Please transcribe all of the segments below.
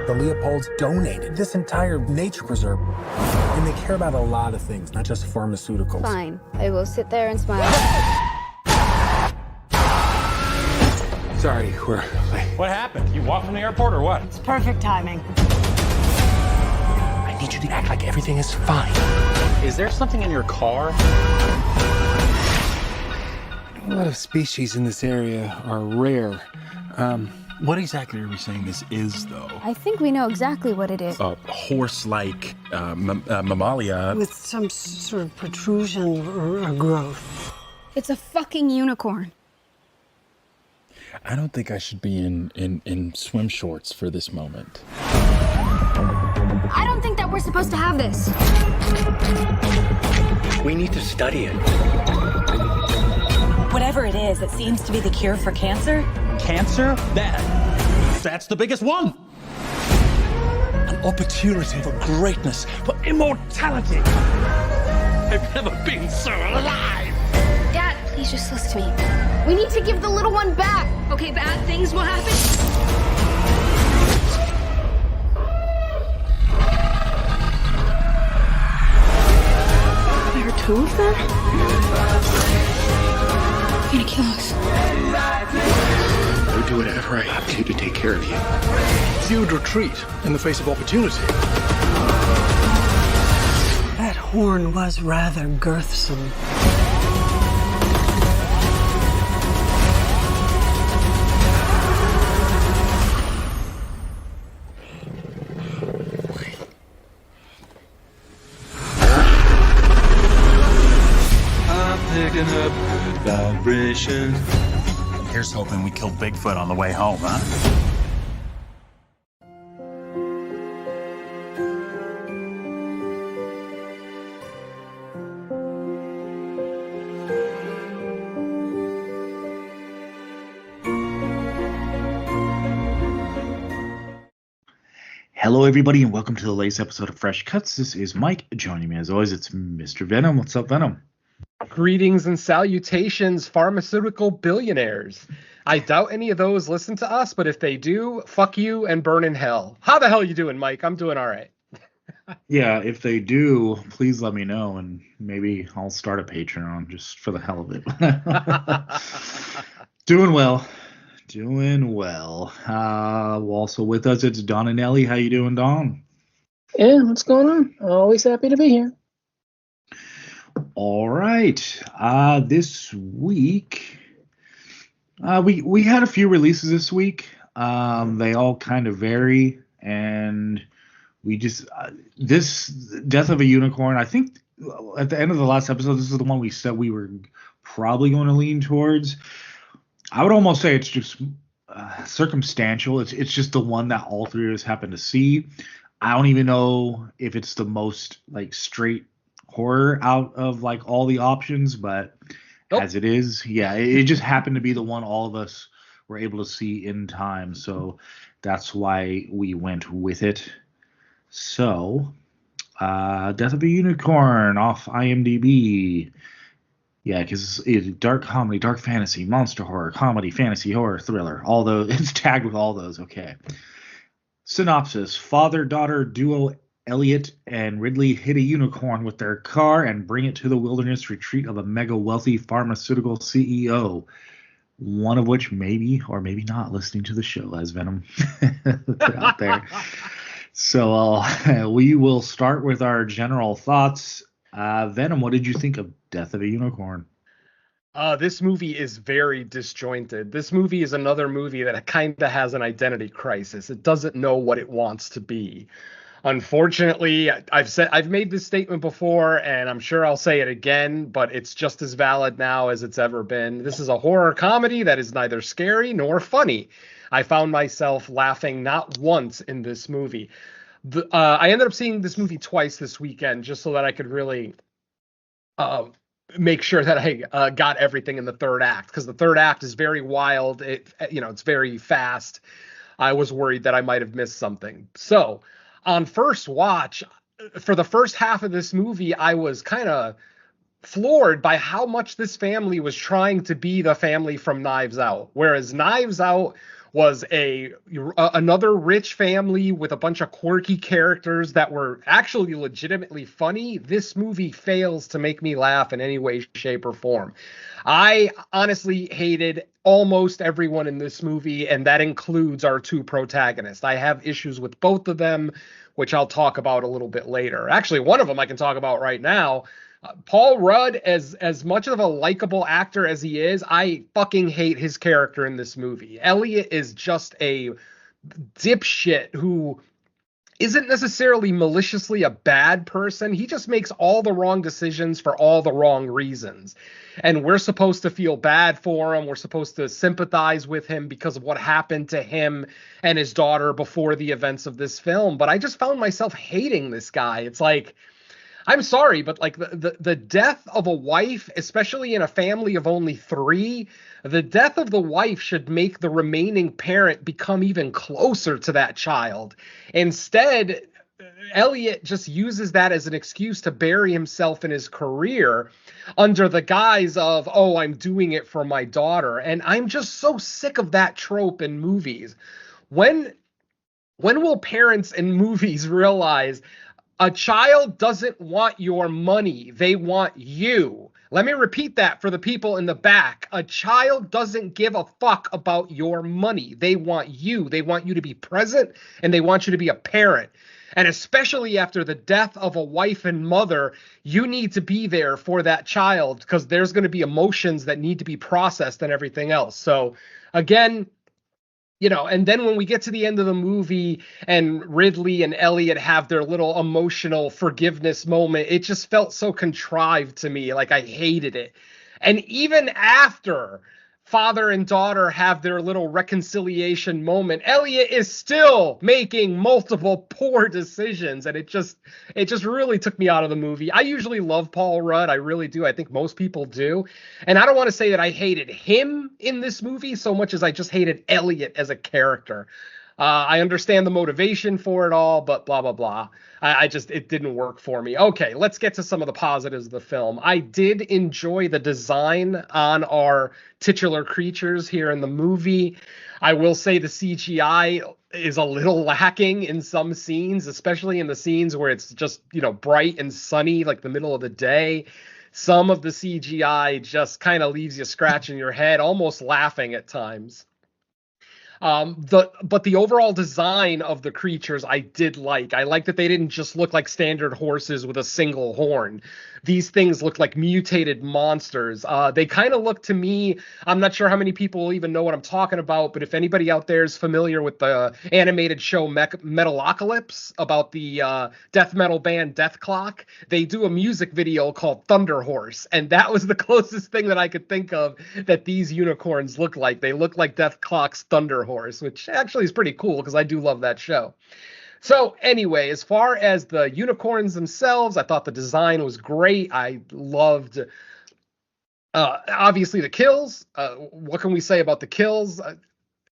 The Leopolds donated this entire nature preserve. And they care about a lot of things, not just pharmaceuticals. Fine. I will sit there and smile. Sorry, we're late. What happened? You walked from the airport or what? It's perfect timing. I need you to act like everything is fine. Is there something in your car? A lot of species in this area are rare. What exactly are we saying this is, though? I think we know exactly what it is. A horse-like mammalia. With some sort of protrusion or growth. It's a fucking unicorn. I don't think I should be in swim shorts for this moment. I don't think that we're supposed to have this. We need to study it. Whatever it is, it seems to be the cure for cancer. Cancer? That's the biggest one. An opportunity for greatness, for immortality. I've never been so alive. Dad, please just listen to me. We need to give the little one back. Okay, bad things will happen. There are two of them? They're gonna kill us. I'll do whatever I have to take care of you. You'd retreat in the face of opportunity. That horn was rather girthsome. Picking up vibrations. Here's hoping we kill Bigfoot on the way home, huh? Hello, everybody, and welcome to the latest episode of Fresh Cuts. This is Mike. Joining me, as always, it's Mr. Venom. What's up, Venom? Greetings and salutations, pharmaceutical billionaires. I doubt any of those listen to us, but if they do, fuck you and burn in hell. How the hell you doing, Mike? I'm doing all right. Yeah, if they do, please let me know, and maybe I'll start a Patreon just for the hell of it. Doing well. Also with us, it's Don and Ellie. How you doing, Don? Yeah, what's going on? Always happy to be here. All right. This week, we had a few releases this week. They all kind of vary, and we just this Death of a Unicorn. I think at the end of the last episode, this is the one we said we were probably going to lean towards. I would almost say it's just circumstantial. It's just the one that all three of us happen to see. I don't even know if it's the most like straight horror out of like all the options, but as it is, yeah, it just happened to be the one all of us were able to see in time, so that's why we went with it. So Death of a Unicorn off IMDb. Yeah, because it's dark comedy, dark fantasy, monster horror, comedy, fantasy, horror, thriller. All those, it's tagged with all those. Okay. Synopsis: father-daughter duo Elliot and Ridley hit a unicorn with their car and bring it to the wilderness retreat of a mega wealthy pharmaceutical CEO. One of which maybe or maybe not listening to the show, as Venom put out there. So we will start with our general thoughts. Venom, what did you think of Death of a Unicorn? This movie is very disjointed. This movie is another movie that kind of has an identity crisis. It doesn't know what it wants to be. Unfortunately, I've made this statement before, and I'm sure I'll say it again, but it's just as valid now as it's ever been. This is a horror comedy that is neither scary nor funny. I found myself laughing not once in this movie. I ended up seeing this movie twice this weekend just so that I could really make sure that I got everything in the third act, because the third act is very wild. It's very fast. I was worried that I might have missed something. So on first watch, for the first half of this movie, I was kind of floored by how much this family was trying to be the family from Knives Out, whereas Knives Out was another rich family with a bunch of quirky characters that were actually legitimately funny. This movie fails to make me laugh in any way, shape, or form. I honestly hated almost everyone in this movie, and that includes our two protagonists. I have issues with both of them, which I'll talk about a little bit later. Actually, one of them I can talk about right now. Paul Rudd, as much of a likable actor as he is, I fucking hate his character in this movie. Elliot is just a dipshit who isn't necessarily maliciously a bad person. He just makes all the wrong decisions for all the wrong reasons. And we're supposed to feel bad for him. We're supposed to sympathize with him because of what happened to him and his daughter before the events of this film. But I just found myself hating this guy. It's like, I'm sorry, but like the death of a wife, especially in a family of only 3, the death of the wife should make the remaining parent become even closer to that child. Instead, Elliot just uses that as an excuse to bury himself in his career under the guise of, oh, I'm doing it for my daughter. And I'm just so sick of that trope in movies. When will parents in movies realize a child doesn't want your money, they want you? Let me repeat that for the people in the back. A child doesn't give a fuck about your money. They want you. They want you to be present, and they want you to be a parent. And especially after the death of a wife and mother, you need to be there for that child because there's going to be emotions that need to be processed and everything else. So again, you know, and then when we get to the end of the movie and Ridley and Elliot have their little emotional forgiveness moment, it just felt so contrived to me. Like I hated it. And even after father and daughter have their little reconciliation moment, Elliot is still making multiple poor decisions, and it just really took me out of the movie. I usually love Paul Rudd, I really do. I think most people do, and I don't want to say that I hated him in this movie so much as I just hated Elliot as a character. I understand the motivation for it all, but blah, blah, blah. It didn't work for me. Okay, let's get to some of the positives of the film. I did enjoy the design on our titular creatures here in the movie. I will say the CGI is a little lacking in some scenes, especially in the scenes where it's just, you know, bright and sunny, like the middle of the day. Some of the CGI just kind of leaves you scratching your head, almost laughing at times. But the overall design of the creatures I did like. I like that they didn't just look like standard horses with a single horn. These things look like mutated monsters. They kind of look to me, I'm not sure how many people will even know what I'm talking about, but if anybody out there is familiar with the animated show Metalocalypse about the death metal band Death Clock, they do a music video called Thunder Horse, and that was the closest thing that I could think of that these unicorns look like. They look like Death Clock's Thunder Horse, which actually is pretty cool because I do love that show. So anyway, as far as the unicorns themselves, I thought the design was great. I loved, obviously, the kills. What can we say about the kills?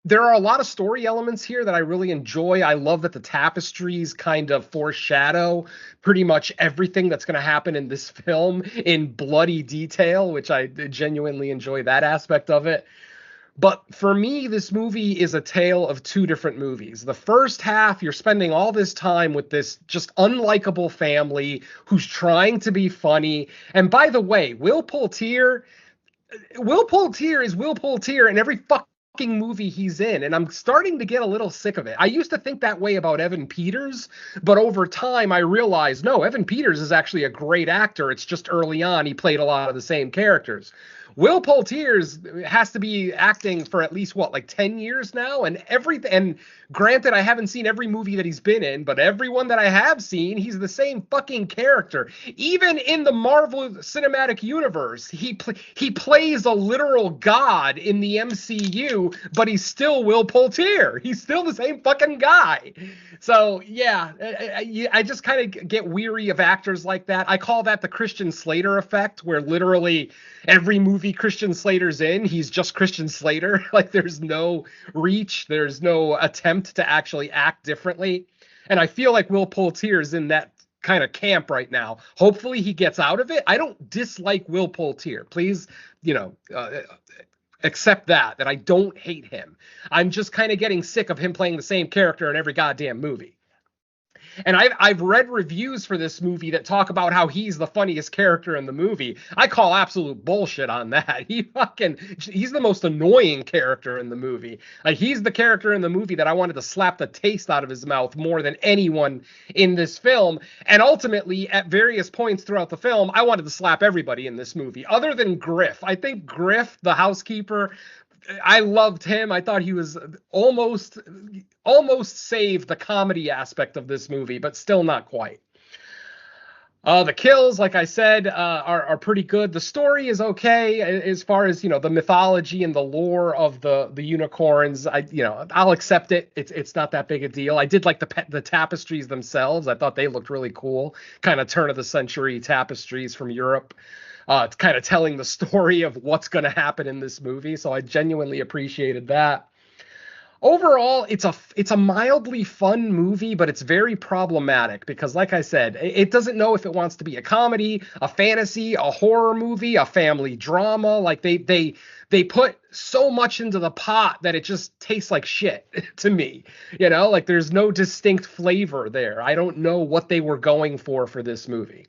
There are a lot of story elements here that I really enjoy. I love that the tapestries kind of foreshadow pretty much everything that's going to happen in this film in bloody detail, which I genuinely enjoy that aspect of it. But for me, this movie is a tale of two different movies. The first half, you're spending all this time with this just unlikable family who's trying to be funny. And by the way, Will Poultier is Will Poultier in every fucking movie he's in, and I'm starting to get a little sick of it. I used to think that way about Evan Peters, but over time I realized, no, Evan Peters is actually a great actor. It's just early on he played a lot of the same characters. Will Poultier has to be acting for at least, like 10 years now? And granted, I haven't seen every movie that he's been in, but everyone that I have seen, he's the same fucking character. Even in the Marvel Cinematic Universe, he plays a literal god in the MCU, but he's still Will Poultier. He's still the same fucking guy. So, yeah, I just kind of get weary of actors like that. I call that the Christian Slater effect, where literally every movie Christian Slater's in, he's just Christian Slater. Like, there's no reach, there's no attempt to actually act differently. And I feel like Will Poultier is in that kind of camp right now. Hopefully he gets out of it. I don't dislike Will Poultier. Please, accept that I don't hate him. I'm just kind of getting sick of him playing the same character in every goddamn movie. And I've read reviews for this movie that talk about how he's the funniest character in the movie. I call absolute bullshit on that. He's the most annoying character in the movie. Like, he's the character in the movie that I wanted to slap the taste out of his mouth more than anyone in this film. And ultimately, at various points throughout the film, I wanted to slap everybody in this movie, other than Griff. I think Griff, the housekeeper, I loved him. I thought he was almost saved the comedy aspect of this movie, but still not quite. The kills, like I said, are pretty good. The story is okay as far as, the mythology and the lore of the unicorns. I'll accept it. It's not that big a deal. I did like the tapestries themselves. I thought they looked really cool. Kind of turn of the century tapestries from Europe. It's kind of telling the story of what's going to happen in this movie. So I genuinely appreciated that. Overall, it's a mildly fun movie, but it's very problematic because, like I said, it doesn't know if it wants to be a comedy, a fantasy, a horror movie, a family drama. Like, they put so much into the pot that it just tastes like shit to me. Like, there's no distinct flavor there. I don't know what they were going for this movie.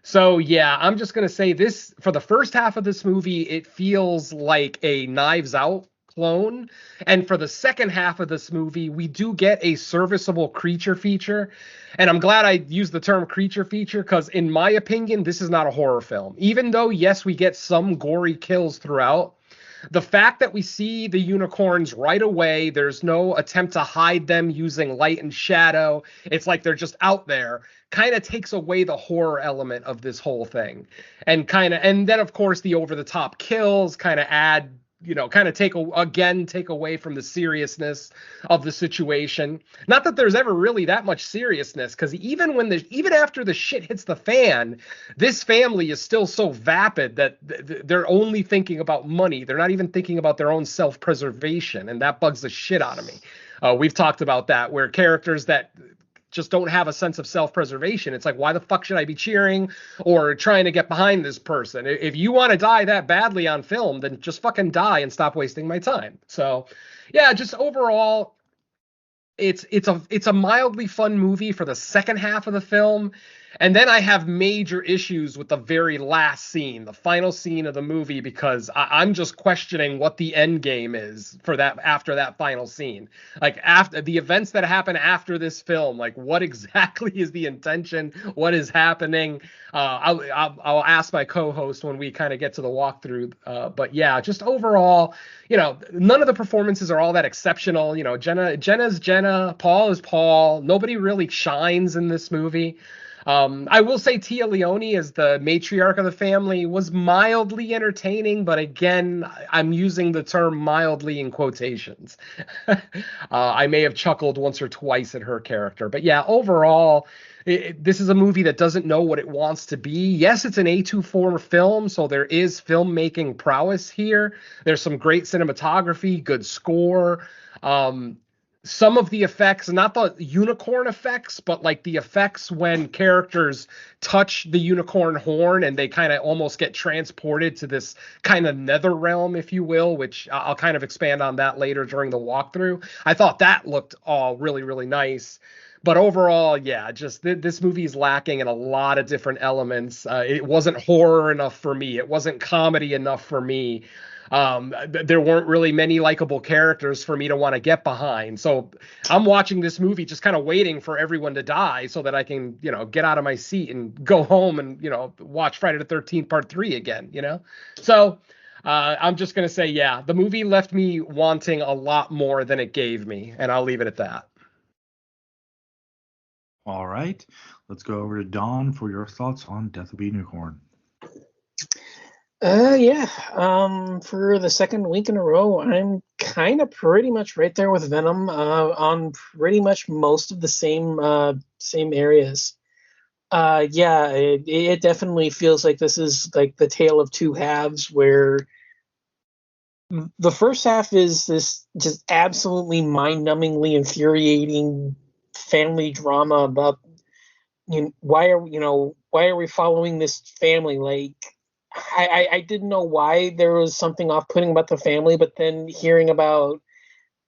So, yeah, I'm just going to say this, for the first half of this movie, it feels like a Knives Out clone. And for the second half of this movie, we do get a serviceable creature feature. And I'm glad I used the term creature feature because, in my opinion, this is not a horror film. Even though, yes, we get some gory kills throughout, the fact that we see the unicorns right away, there's no attempt to hide them using light and shadow. It's like they're just out there, kind of takes away the horror element of this whole thing. And then, of course, the over-the-top kills kind of add, kind of take away from the seriousness of the situation. Not that there's ever really that much seriousness, because even after the shit hits the fan, this family is still so vapid that they're only thinking about money. They're not even thinking about their own self-preservation, and that bugs the shit out of me. We've talked about that, where characters that just don't have a sense of self-preservation. It's like, why the fuck should I be cheering or trying to get behind this person? If you want to die that badly on film, then just fucking die and stop wasting my time. So, yeah, just overall, it's a mildly fun movie for the second half of the film. And then I have major issues with the very last scene, the final scene of the movie, because I'm just questioning what the end game is for that after that final scene. Like, after the events that happen after this film, like, what exactly is the intention? What is happening? I'll ask my co-host when we kind of get to the walkthrough. But yeah, just overall, none of the performances are all that exceptional. Jenna's Jenna, Paul is Paul. Nobody really shines in this movie. I will say Tia Leone as the matriarch of the family was mildly entertaining, but again, I'm using the term mildly in quotations. I may have chuckled once or twice at her character, but yeah, overall, this is a movie that doesn't know what it wants to be. Yes, it's an A24 film, so there is filmmaking prowess here. There's some great cinematography, good score. Some of the effects, not the unicorn effects, but like the effects when characters touch the unicorn horn and they kind of almost get transported to this kind of nether realm, if you will, which I'll kind of expand on that later during the walkthrough. I thought that looked all really, really nice. But overall, yeah, just this movie is lacking in a lot of different elements. It wasn't horror enough for me. It wasn't comedy enough for me. There weren't really many likable characters for me to want to get behind. So I'm watching this movie just kind of waiting for everyone to die so that I can, get out of my seat and go home and, watch Friday the 13th Part 3 again, So I'm just going to say, yeah, the movie left me wanting a lot more than it gave me, and I'll leave it at that. All right. Let's go over to Dawn for your thoughts on Death of a Unicorn. For the second week in a row, I'm kind of pretty much right there with Venom on pretty much most of the same areas. It definitely feels like this is like the tale of two halves, where the first half is this just absolutely mind-numbingly infuriating family drama about why are we following this family? Like, I didn't know why there was something off-putting about the family, but then hearing about,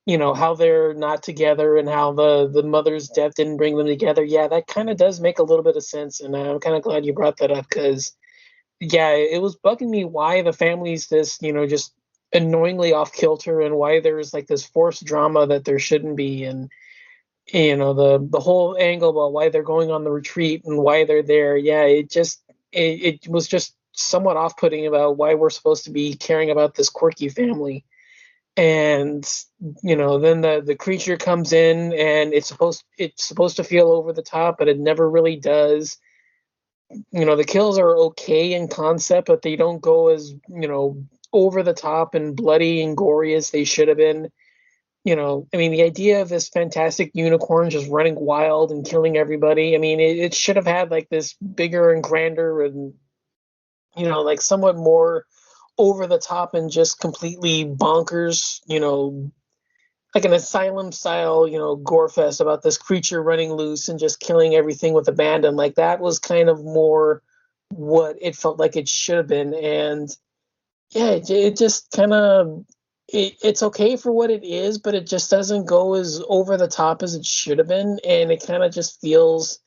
how they're not together and how the mother's death didn't bring them together, yeah, that kind of does make a little bit of sense, and I'm kind of glad you brought that up because, yeah, it was bugging me why the family's this, just annoyingly off kilter, and why there's like this forced drama that there shouldn't be, and the whole angle about why they're going on the retreat and why they're there. Yeah, it was just somewhat off-putting about why we're supposed to be caring about this quirky family. And then the creature comes in, and it's supposed to feel over the top, but it never really does. The kills are okay in concept, but they don't go as over the top and bloody and gory as they should have been. I mean, the idea of this fantastic unicorn just running wild and killing everybody, I mean, it should have had like this bigger and grander and, like somewhat more over the top and just completely bonkers, like an asylum style, gore fest about this creature running loose and just killing everything with abandon. Like that was kind of more what it felt like it should have been. And yeah, it just kind of it's okay for what it is, but it just doesn't go as over the top as it should have been, and it kind of just feels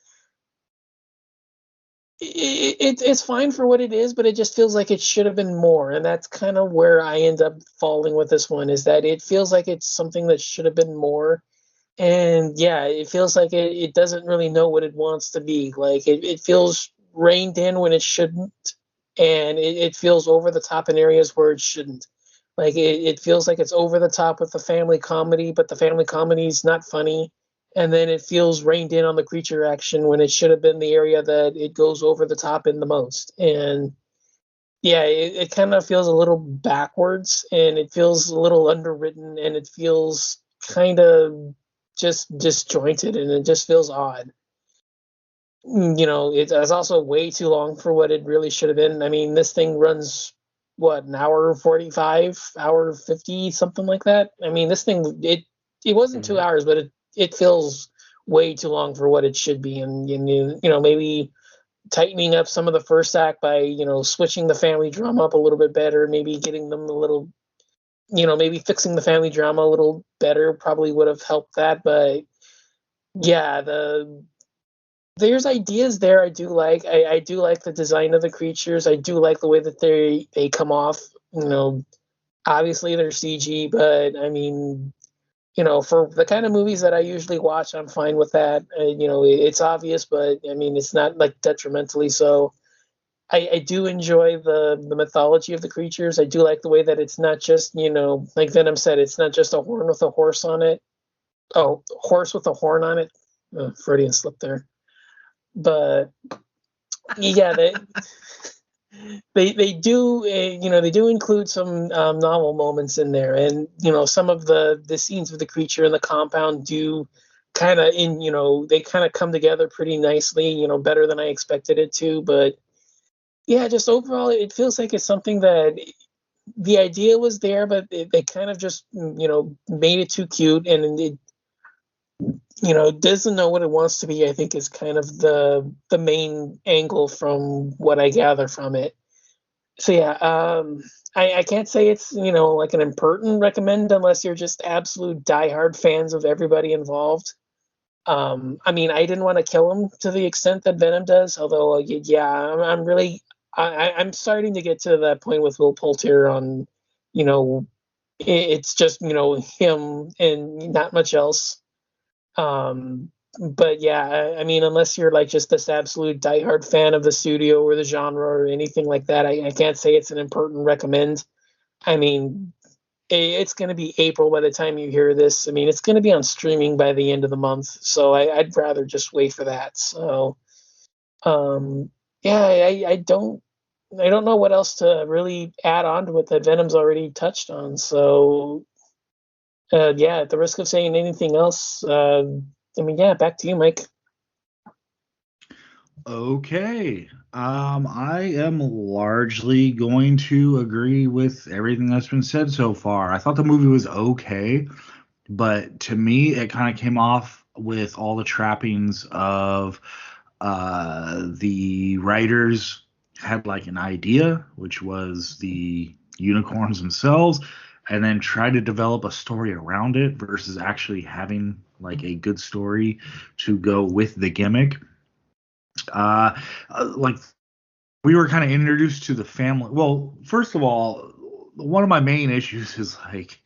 it's fine for what it is, but it just feels like it should have been more, and that's kind of where I end up falling with this one, is that it feels like it's something that should have been more. And yeah, it feels like it doesn't really know what it wants to be. Like it feels reined in when it shouldn't, and it feels over the top in areas where it shouldn't. Like it feels like it's over the top with the family comedy, but the family comedy is not funny. And then it feels reined in on the creature action when it should have been the area that it goes over the top in the most. And yeah, it kind of feels a little backwards, and it feels a little underwritten, and it feels kind of just disjointed, and it just feels odd. It's also way too long for what it really should have been. I mean, this thing runs what, an hour 45, hour 50, something like that. I mean, this thing it wasn't 2 hours, but it feels way too long for what it should be. And maybe tightening up some of the first act by switching the family drama up a little bit better, maybe getting them a little, maybe fixing the family drama a little better probably would have helped that. But yeah, there's ideas there I do like. I do like the design of the creatures. I do like the way that they come off. Obviously they're CG, but I mean, for the kind of movies that I usually watch, I'm fine with that. It's obvious, but I mean, it's not like detrimentally so. I do enjoy the mythology of the creatures. I do like the way that it's not just, like Venom said, it's not just a horn with a horse on it. Oh, horse with a horn on it. Freudian slip there. But yeah, they do they do include some novel moments in there, and some of the scenes of the creature in the compound do kind of they kind of come together pretty nicely, better than I expected it to. But yeah, just overall it feels like it's something that the idea was there, but they kind of just made it too cute, and it doesn't know what it wants to be, I think, is kind of the main angle from what I gather from it. So yeah, I can't say it's like an impertinent recommend unless you're just absolute diehard fans of everybody involved. I mean, I didn't want to kill him to the extent that Venom does, although yeah, I'm really I'm starting to get to that point with Will Poulter on it's just him and not much else. But yeah, I mean, unless you're like just this absolute diehard fan of the studio or the genre or anything like that, I can't say it's an impertinent recommend. I mean, it's going to be April by the time you hear this. I mean, it's going to be on streaming by the end of the month, so I'd rather just wait for that. So, yeah, I don't know what else to really add on to what that Venom's already touched on. So, yeah, at the risk of saying anything else, I mean, yeah, back to you, Mike. Okay. I am largely going to agree with everything that's been said so far. I thought the movie was okay, but to me, it kind of came off with all the trappings of the writers had like an idea, which was the unicorns themselves, and then tried to develop a story around it versus actually having like a good story to go with the gimmick. Like we were kind of introduced to the family. Well, first of all, one of my main issues is like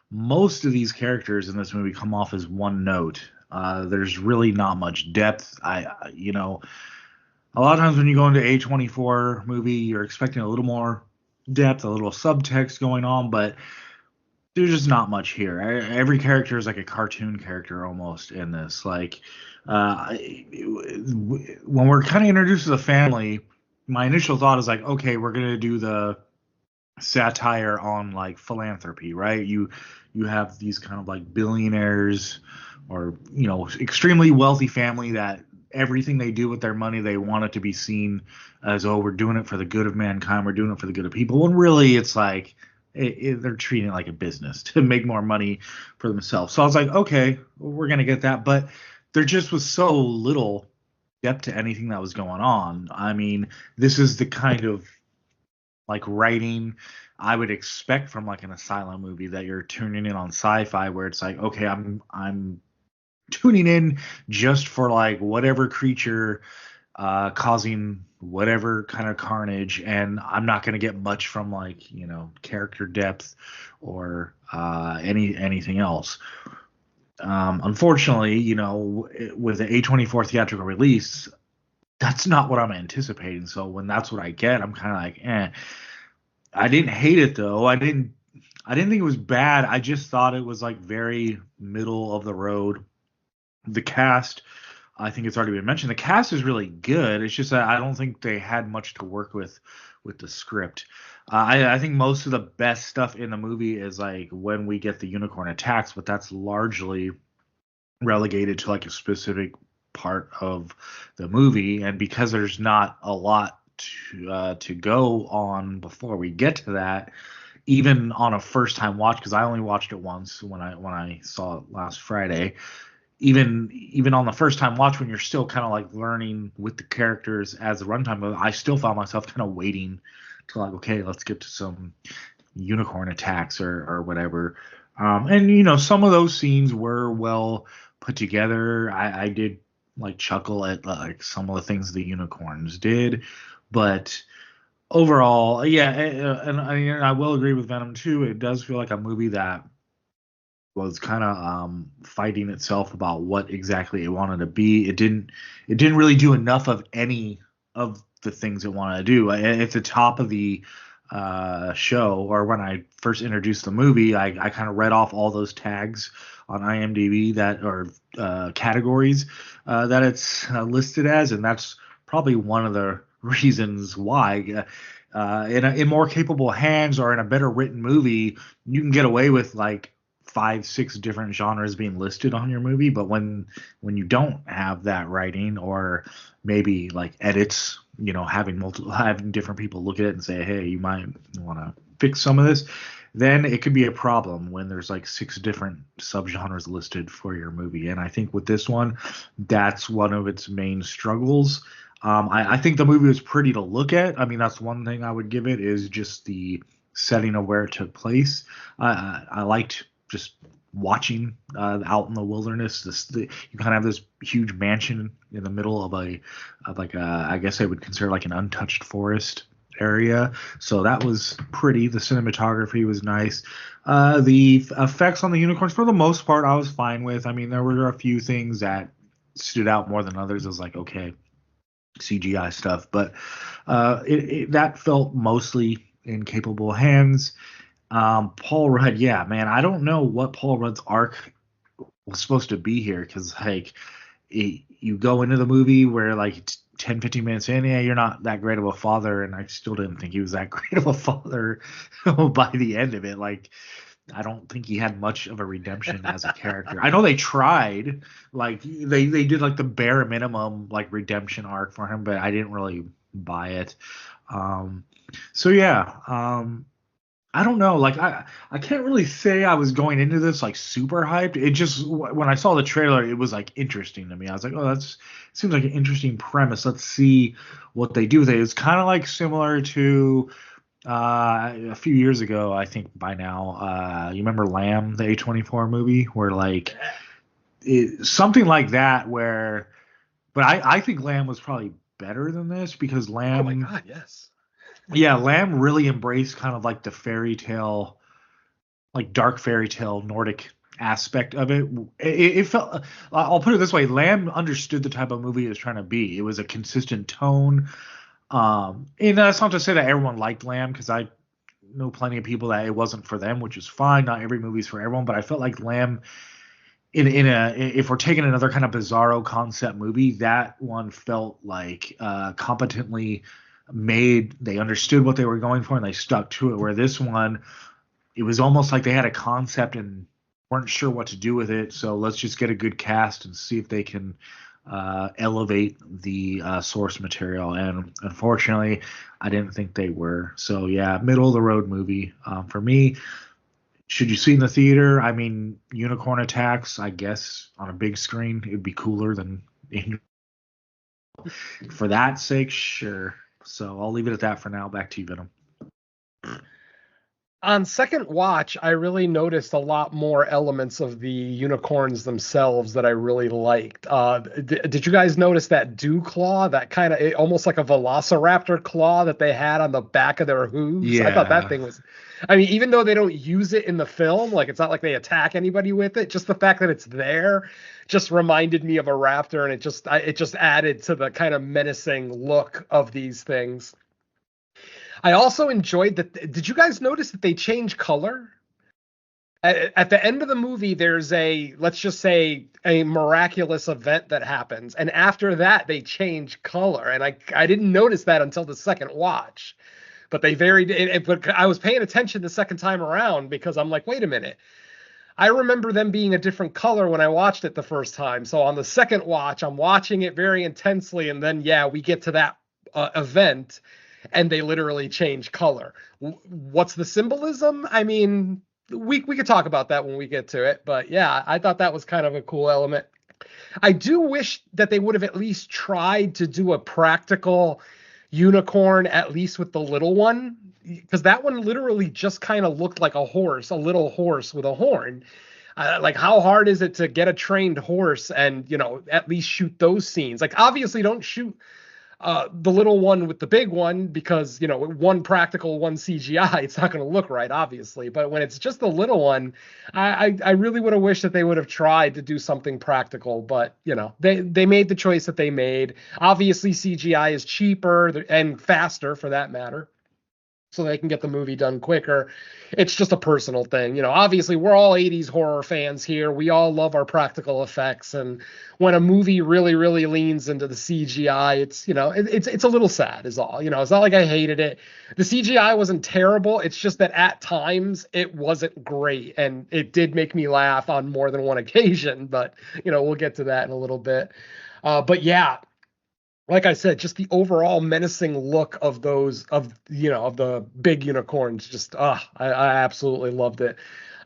most of these characters in this movie come off as one note. There's really not much depth. You know, a lot of times when you go into A24 movie, you're expecting a little more depth, a little subtext going on, but there's just not much here. Every character is like a cartoon character almost in this. Like, when we're kind of introduced to the family, my initial thought is like, okay, we're gonna do the satire on like philanthropy, right? You have these kind of like billionaires or extremely wealthy family that everything they do with their money they want it to be seen as, oh, we're doing it for the good of mankind, we're doing it for the good of people, when really it's like they're treating it like a business to make more money for themselves. So I was like, okay, we're gonna get that, but there just was so little depth to anything that was going on. I mean, this is the kind of like writing I would expect from like an asylum movie, that you're tuning in on sci-fi, where it's like, okay, I'm tuning in just for like whatever creature causing whatever kind of carnage, and I'm not going to get much from like character depth or anything else. Unfortunately, with the A24 theatrical release, that's not what I'm anticipating. So when that's what I get, I'm kind of like, eh. I didn't hate it though. I didn't think it was bad. I just thought it was like very middle of the road. The cast, I think it's already been mentioned. The cast is really good. It's just that I don't think they had much to work with the script. I think most of the best stuff in the movie is like when we get the unicorn attacks, but that's largely relegated to like a specific part of the movie, and because there's not a lot to go on before we get to that, even on a first time watch, because I only watched it once when I saw it last Friday. Even on the first time watch, when you're still kind of like learning with the characters as the runtime, I still found myself kind of waiting to like, okay, let's get to some unicorn attacks or whatever. And some of those scenes were well put together. I did like chuckle at like some of the things the unicorns did, but overall, yeah, and I will agree with Venom 2. It does feel like a movie that was kind of fighting itself about what exactly it wanted to be. It didn't really do enough of any of the things it wanted to do. At the top of the show, or when I first introduced the movie, I kind of read off all those tags on IMDb that are categories that it's listed as, and that's probably one of the reasons why. In more capable hands or in a better written movie, you can get away with like 5-6 different genres being listed on your movie, but when you don't have that writing, or maybe like edits, having different people look at it and say, hey, you might want to fix some of this, then it could be a problem when there's like 6 different subgenres listed for your movie. And I think with this one, that's one of its main struggles. I think the movie was pretty to look at. I mean, that's one thing I would give it, is just the setting of where it took place. I liked just watching out in the wilderness. You kind of have this huge mansion in the middle of I guess I would consider like an untouched forest area. So that was pretty. The cinematography was nice. The effects on the unicorns, for the most part, I was fine with. I mean, there were a few things that stood out more than others. I was like, okay, CGI stuff, but that felt mostly in capable hands. Paul Rudd, yeah, man, I don't know what Paul Rudd's arc was supposed to be here, because like you go into the movie where like 10-15 minutes in, yeah, you're not that great of a father, and I still didn't think he was that great of a father by the end of it. Like, I don't think he had much of a redemption as a character. I know they tried, like they did like the bare minimum like redemption arc for him, but I didn't really buy it. So yeah, I don't know. Like I can't really say I was going into this like super hyped. It just when I saw the trailer, it was like interesting to me. I was like, oh, that's seems like an interesting premise. Let's see what they do with it. It's kind of like similar to a few years ago, I think by now. You remember Lamb, the A24 movie, where like something like that. Where, but I think Lamb was probably better than this because Lamb. Oh my God, yes. Yeah, Lamb really embraced kind of like the fairy tale, like dark fairy tale Nordic aspect of it. It felt, I'll put it this way, Lamb understood the type of movie it was trying to be. It was a consistent tone. And that's not to say that everyone liked Lamb, because I know plenty of people that it wasn't for them, which is fine. Not every movie's for everyone, but I felt like Lamb, if we're taking another kind of bizarro concept movie, that one felt like competently made. They understood what they were going for and they stuck to it, where this one, it was almost like they had a concept and weren't sure what to do with it, so let's just get a good cast and see if they can elevate the source material. And unfortunately, I didn't think they were. So yeah, middle of the road movie for me. Should you see in the theater? I mean, unicorn attacks, I guess on a big screen it would be cooler than for that sake, sure. So I'll leave it at that for now. Back to you, Venom. On second watch, I really noticed a lot more elements of the unicorns themselves that I really liked. Did you guys notice that dew claw, that kind of almost like a velociraptor claw that they had on the back of their hooves? Yeah. I thought that thing was, I mean, even though they don't use it in the film, like it's not like they attack anybody with it, just the fact that it's there just reminded me of a raptor, and it just added to the kind of menacing look of these things. I also enjoyed that. Did you guys notice that they change color? At the end of the movie, there's let's just say, a miraculous event that happens. And after that, they change color. And I didn't notice that until the second watch. But they varied it. But I was paying attention the second time around because I'm like, wait a minute. I remember them being a different color when I watched it the first time. So on the second watch, I'm watching it very intensely. And then, yeah, we get to that event. And they literally change color. What's the symbolism? I mean, we could talk about that when we get to it. But yeah, I thought that was kind of a cool element. I do wish that they would have at least tried to do a practical unicorn, at least with the little one. Because that one literally just kind of looked like a horse, a little horse with a horn. Like, how hard is it to get a trained horse and, at least shoot those scenes? Like, obviously don't shoot the little one with the big one, because one practical, one CGI, it's not going to look right, obviously. But when it's just the little one, I really would have wished that they would have tried to do something practical. But they made the choice that they made. Obviously CGI is cheaper and faster, for that matter, so they can get the movie done quicker. It's just a personal thing. Obviously we're all 80s horror fans here. We all love our practical effects. And when a movie really, really leans into the CGI, it's a little sad is all. It's not like I hated it. The CGI wasn't terrible. It's just that at times it wasn't great. And it did make me laugh on more than one occasion. But, we'll get to that in a little bit. But yeah, like I said, just the overall menacing look of the big unicorns, just I absolutely loved it.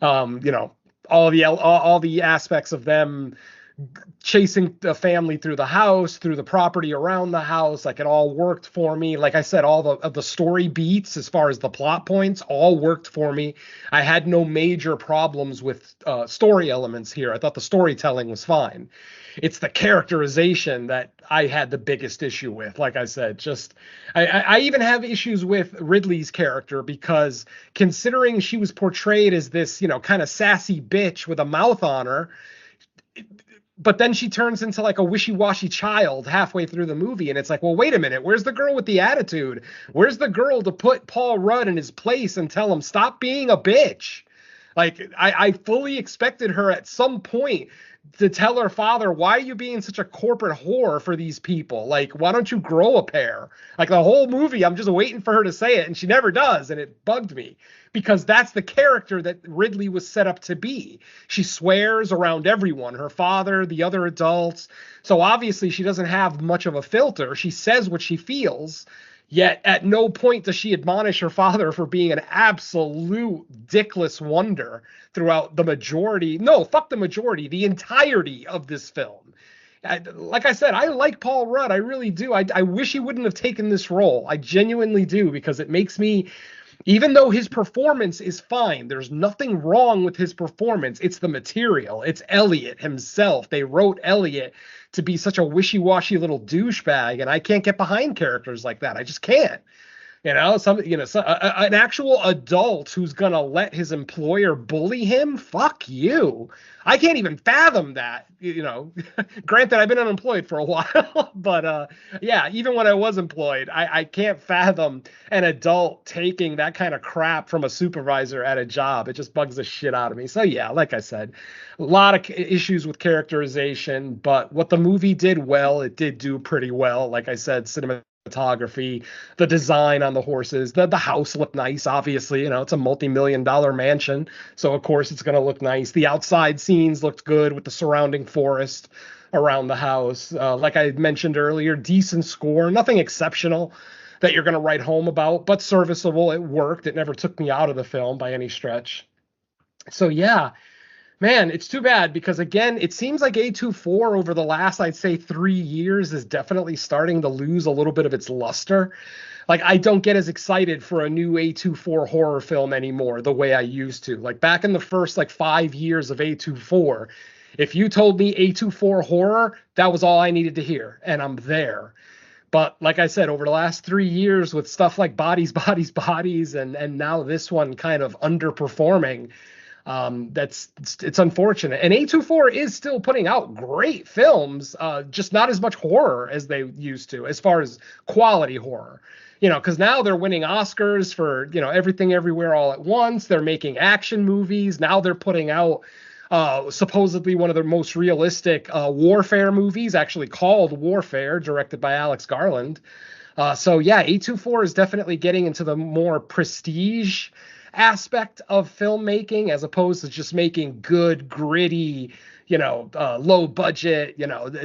All the aspects of them chasing the family through the house, through the property around the house, like it all worked for me. Like I said, all the story beats, as far as the plot points, all worked for me. I had no major problems with story elements here. I thought the storytelling was fine. It's the characterization that I had the biggest issue with. Like I said, I even have issues with Ridley's character, because considering she was portrayed as this, kind of sassy bitch with a mouth on her, but then she turns into like a wishy-washy child halfway through the movie. And it's like, well, wait a minute. Where's the girl with the attitude? Where's the girl to put Paul Rudd in his place and tell him, stop being a bitch? Like, I fully expected her at some point to tell her father, why are you being such a corporate whore for these people? Like, why don't you grow a pair? Like, the whole movie, I'm just waiting for her to say it, and she never does, and it bugged me, because that's the character that Ridley was set up to be. She swears around everyone, her father, the other adults. So obviously she doesn't have much of a filter. She says what she feels. Yet at no point does she admonish her father for being an absolute dickless wonder throughout the majority. No, fuck the majority, the entirety of this film. Like I said, I like Paul Rudd. I really do. I wish he wouldn't have taken this role. I genuinely do, because it makes me, even though his performance is fine, there's nothing wrong with his performance. It's the material. It's Elliot himself. They wrote Elliot to be such a wishy-washy little douchebag, and I can't get behind characters like that. I just can't. An actual adult who's gonna let his employer bully him. Fuck you. I can't even fathom that. Granted, I've been unemployed for a while, but yeah, even when I was employed, I can't fathom an adult taking that kind of crap from a supervisor at a job. It just bugs the shit out of me. So yeah, like I said, a lot of issues with characterization, but what the movie did well, it did do pretty well. Like I said, cinematography, the design on the horses, the house looked nice. Obviously, it's a multi-million-dollar mansion, so of course it's going to look nice. The outside scenes looked good with the surrounding forest around the house. Like I mentioned earlier, decent score, nothing exceptional that you're going to write home about, but serviceable. It worked. It never took me out of the film by any stretch. So yeah, man, it's too bad, because again, it seems like A24 over the last, I'd say, 3 years is definitely starting to lose a little bit of its luster. Like, I don't get as excited for a new A24 horror film anymore the way I used to. Like, back in the first 5 years of A24, if you told me A24 horror, that was all I needed to hear, and I'm there. But like I said, over the last 3 years with stuff like Bodies, and now this one kind of underperforming, it's unfortunate. And A24 is still putting out great films, just not as much horror as they used to, as far as quality horror. Because now they're winning Oscars for, Everything Everywhere All at Once. They're making action movies. Now they're putting out supposedly one of their most realistic warfare movies, actually called Warfare, directed by Alex Garland. So yeah, A24 is definitely getting into the more prestige aspect of filmmaking, as opposed to just making good, gritty, low budget,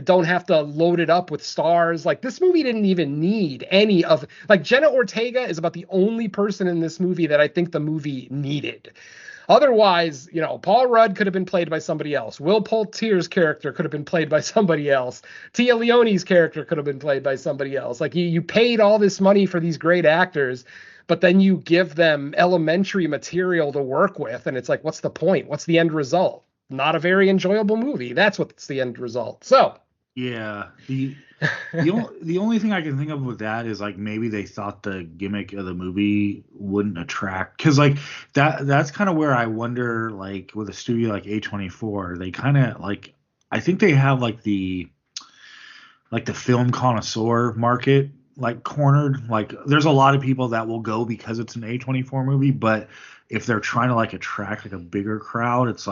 don't have to load it up with stars. Like, this movie didn't even need any of, Jenna Ortega is about the only person in this movie that I think the movie needed. Otherwise, Paul Rudd could have been played by somebody else. Will Poultier's character could have been played by somebody else. Tia Leone's character could have been played by somebody else. Like, you paid all this money for these great actors, but then you give them elementary material to work with, and it's like, what's the point? What's the end result? Not a very enjoyable movie. That's what's the end result. So yeah, the only thing I can think of with that is maybe they thought the gimmick of the movie wouldn't attract, because that's kind of where I wonder, with a studio like A24, they kind of I think they have the film connoisseur market cornered. There's a lot of people that will go because it's an A24 movie, but if they're trying to attract a bigger crowd, it's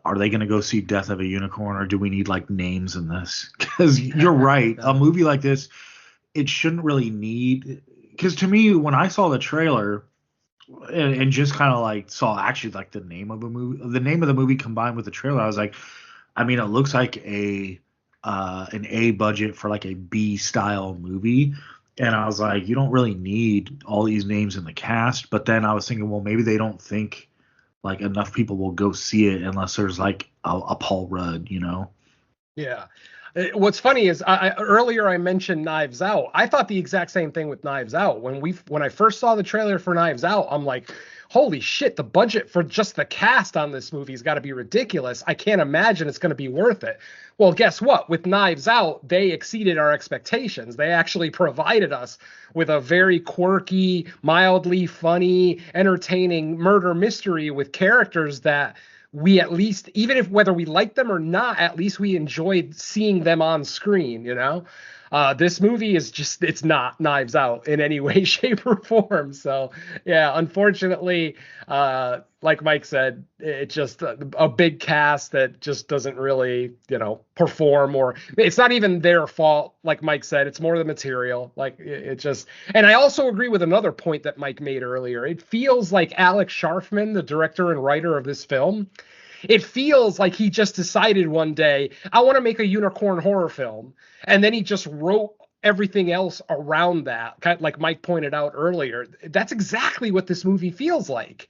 are they going to go see Death of a Unicorn, or do we need names in this? Because you're right, a movie like this, it shouldn't really need, because to me, when I saw the trailer and just kind of saw actually the name of the movie combined with the trailer, I was it looks like an A budget for a B style movie. And I was you don't really need all these names in the cast. But then I was thinking, well, maybe they don't think enough people will go see it unless there's a Paul Rudd, Yeah. What's funny is earlier I mentioned Knives Out. I thought the exact same thing with Knives Out. When I first saw the trailer for Knives Out, I'm like, holy shit, the budget for just the cast on this movie has got to be ridiculous. I can't imagine it's going to be worth it. Well, guess what? With Knives Out, they exceeded our expectations. They actually provided us with a very quirky, mildly funny, entertaining murder mystery with characters that we, at least, even if whether we like them or not, at least we enjoyed seeing them on screen, This movie is just, it's not Knives Out in any way, shape, or form. So, yeah, unfortunately, like Mike said, it's just a big cast that just doesn't really, perform, or it's not even their fault. Like Mike said, it's more the material. It just, and I also agree with another point that Mike made earlier. It feels like Alex Sharfman, the director and writer of this film, it feels like he just decided one day, I want to make a unicorn horror film. And then he just wrote everything else around that, kind of like Mike pointed out earlier. That's exactly what this movie feels like.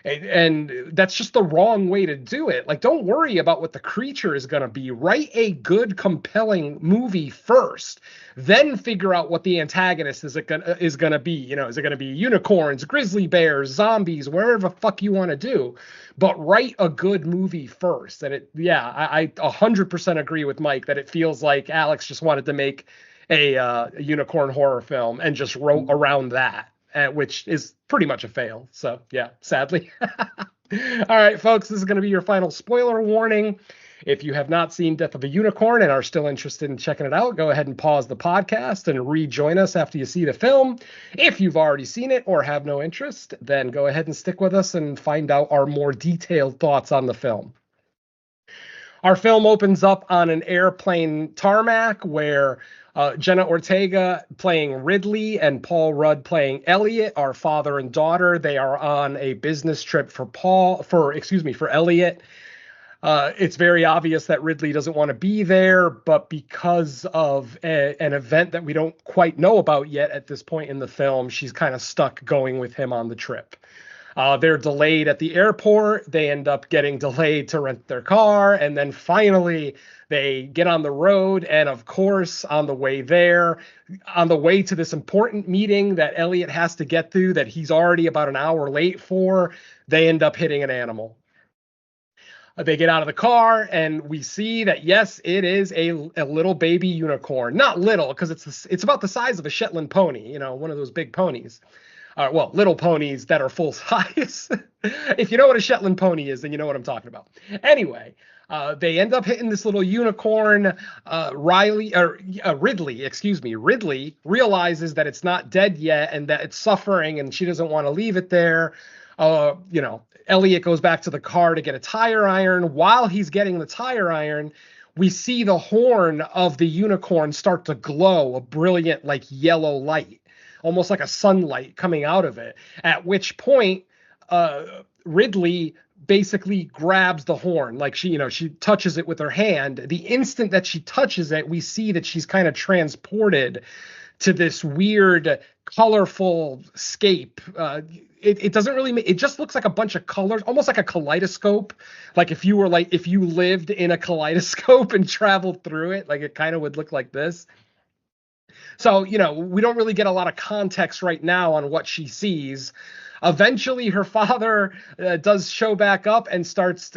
And that's just the wrong way to do it. Like, don't worry about what the creature is going to be. Write a good, compelling movie first, then figure out what the antagonist is going to be. You know, is it going to be unicorns, grizzly bears, zombies, wherever the fuck you want to do? But write a good movie first. And I 100% agree with Mike that it feels like Alex just wanted to make a unicorn horror film and just wrote around that. Which is pretty much a fail. So, yeah, sadly. All right, folks, this is going to be your final spoiler warning. If you have not seen Death of a Unicorn and are still interested in checking it out, go ahead and pause the podcast and rejoin us after you see the film. If you've already seen it or have no interest, then go ahead and stick with us and find out our more detailed thoughts on the film. Our film opens up on an airplane tarmac where Jenna Ortega playing Ridley and Paul Rudd playing Elliot are father and daughter. They are on a business trip for Elliot. It's very obvious that Ridley doesn't want to be there, but because of an event that we don't quite know about yet at this point in the film, she's kind of stuck going with him on the trip. They're delayed at the airport. They end up getting delayed to rent their car. And then finally, they get on the road. And of course, on the way to this important meeting that Elliot has to get through that he's already about an hour late for, they end up hitting an animal. They get out of the car and we see that, yes, it is a little baby unicorn. Not little, because it's about the size of a Shetland pony, you know, one of those big ponies. Little ponies that are full size. If you know what a Shetland pony is, then you know what I'm talking about. Anyway, they end up hitting this little unicorn. Ridley realizes that it's not dead yet and that it's suffering and she doesn't want to leave it there. Elliot goes back to the car to get a tire iron. While he's getting the tire iron, we see the horn of the unicorn start to glow, a brilliant, like, yellow light, almost like a sunlight coming out of it. At which point, Ridley basically grabs the horn, like she touches it with her hand. The instant that she touches it, we see that she's kind of transported to this weird, colorful scape. It doesn't really it just looks like a bunch of colors, almost like a kaleidoscope. Like if you lived in a kaleidoscope and traveled through it, like it kind of would look like this. So, we don't really get a lot of context right now on what she sees. Eventually, her father does show back up and starts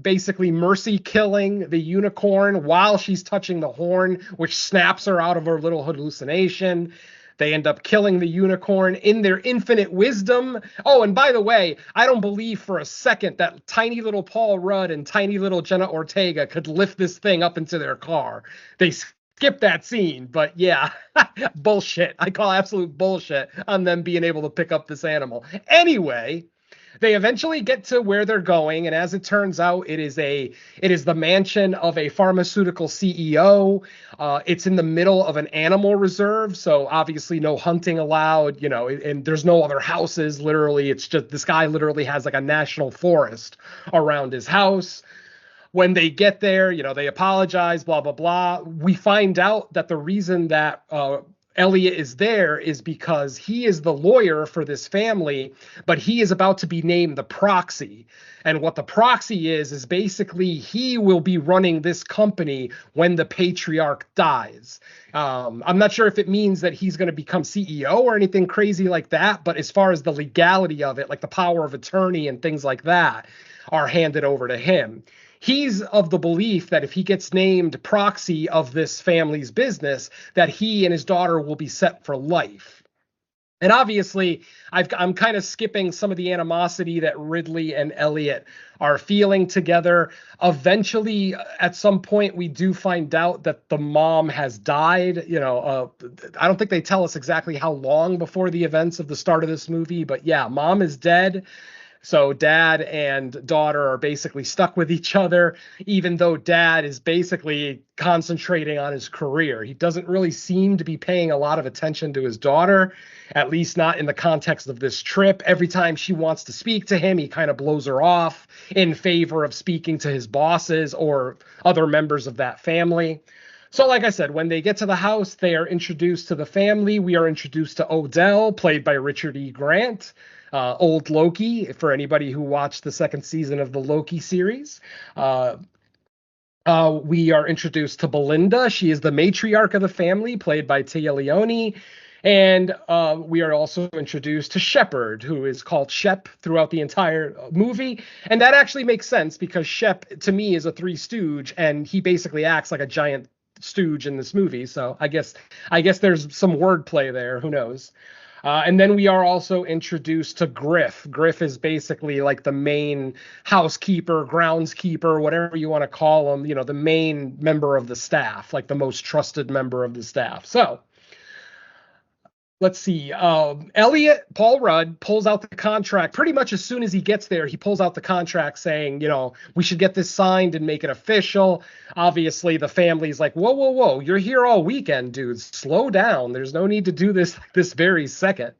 basically mercy killing the unicorn while she's touching the horn, which snaps her out of her little hallucination. They end up killing the unicorn in their infinite wisdom. Oh, and by the way, I don't believe for a second that tiny little Paul Rudd and tiny little Jenna Ortega could lift this thing up into their car. They skip that scene, but yeah, bullshit. I call absolute bullshit on them being able to pick up this animal. Anyway, they eventually get to where they're going, and as it turns out, it is the mansion of a pharmaceutical CEO. It's in the middle of an animal reserve, so obviously no hunting allowed, and there's no other houses. Literally, it's just this guy literally has like a national forest around his house. When they get there, they apologize, blah, blah, blah. We find out that the reason that Elliot is there is because he is the lawyer for this family, but he is about to be named the proxy. And what the proxy is basically he will be running this company when the patriarch dies. I'm not sure if it means that he's going to become CEO or anything crazy like that, but as far as the legality of it, like the power of attorney and things like that, are handed over to him. He's of the belief that if he gets named proxy of this family's business, that he and his daughter will be set for life. And obviously, I'm kind of skipping some of the animosity that Ridley and Elliot are feeling together. Eventually, at some point, we do find out that the mom has died. I don't think they tell us exactly how long before the events of the start of this movie, but yeah, mom is dead. So dad and daughter are basically stuck with each other, even though dad is basically concentrating on his career. He doesn't really seem to be paying a lot of attention to his daughter, at least not in the context of this trip. Every time she wants to speak to him, he kind of blows her off in favor of speaking to his bosses or other members of that family. So, like I said, when they get to the house, they are introduced to the family. We are introduced to Odell, played by Richard E. Grant, old Loki, for anybody who watched the second season of the Loki series. We are introduced to Belinda. She is the matriarch of the family, played by Tia Leone. And we are also introduced to Shepard, who is called Shep throughout the entire movie. And that actually makes sense because Shep, to me, is a Three Stooge, and he basically acts like a giant stooge in this movie. So I guess there's some wordplay there. Who knows? And then we are also introduced to Griff. Griff is basically like the main housekeeper, groundskeeper, whatever you want to call him, the main member of the staff, like the most trusted member of the staff. So let's see. Elliot, Paul Rudd, pulls out the contract pretty much as soon as he gets there. He pulls out the contract saying, we should get this signed and make it official. Obviously, the family's like, whoa, whoa, whoa, you're here all weekend, dudes. Slow down. There's no need to do this very second.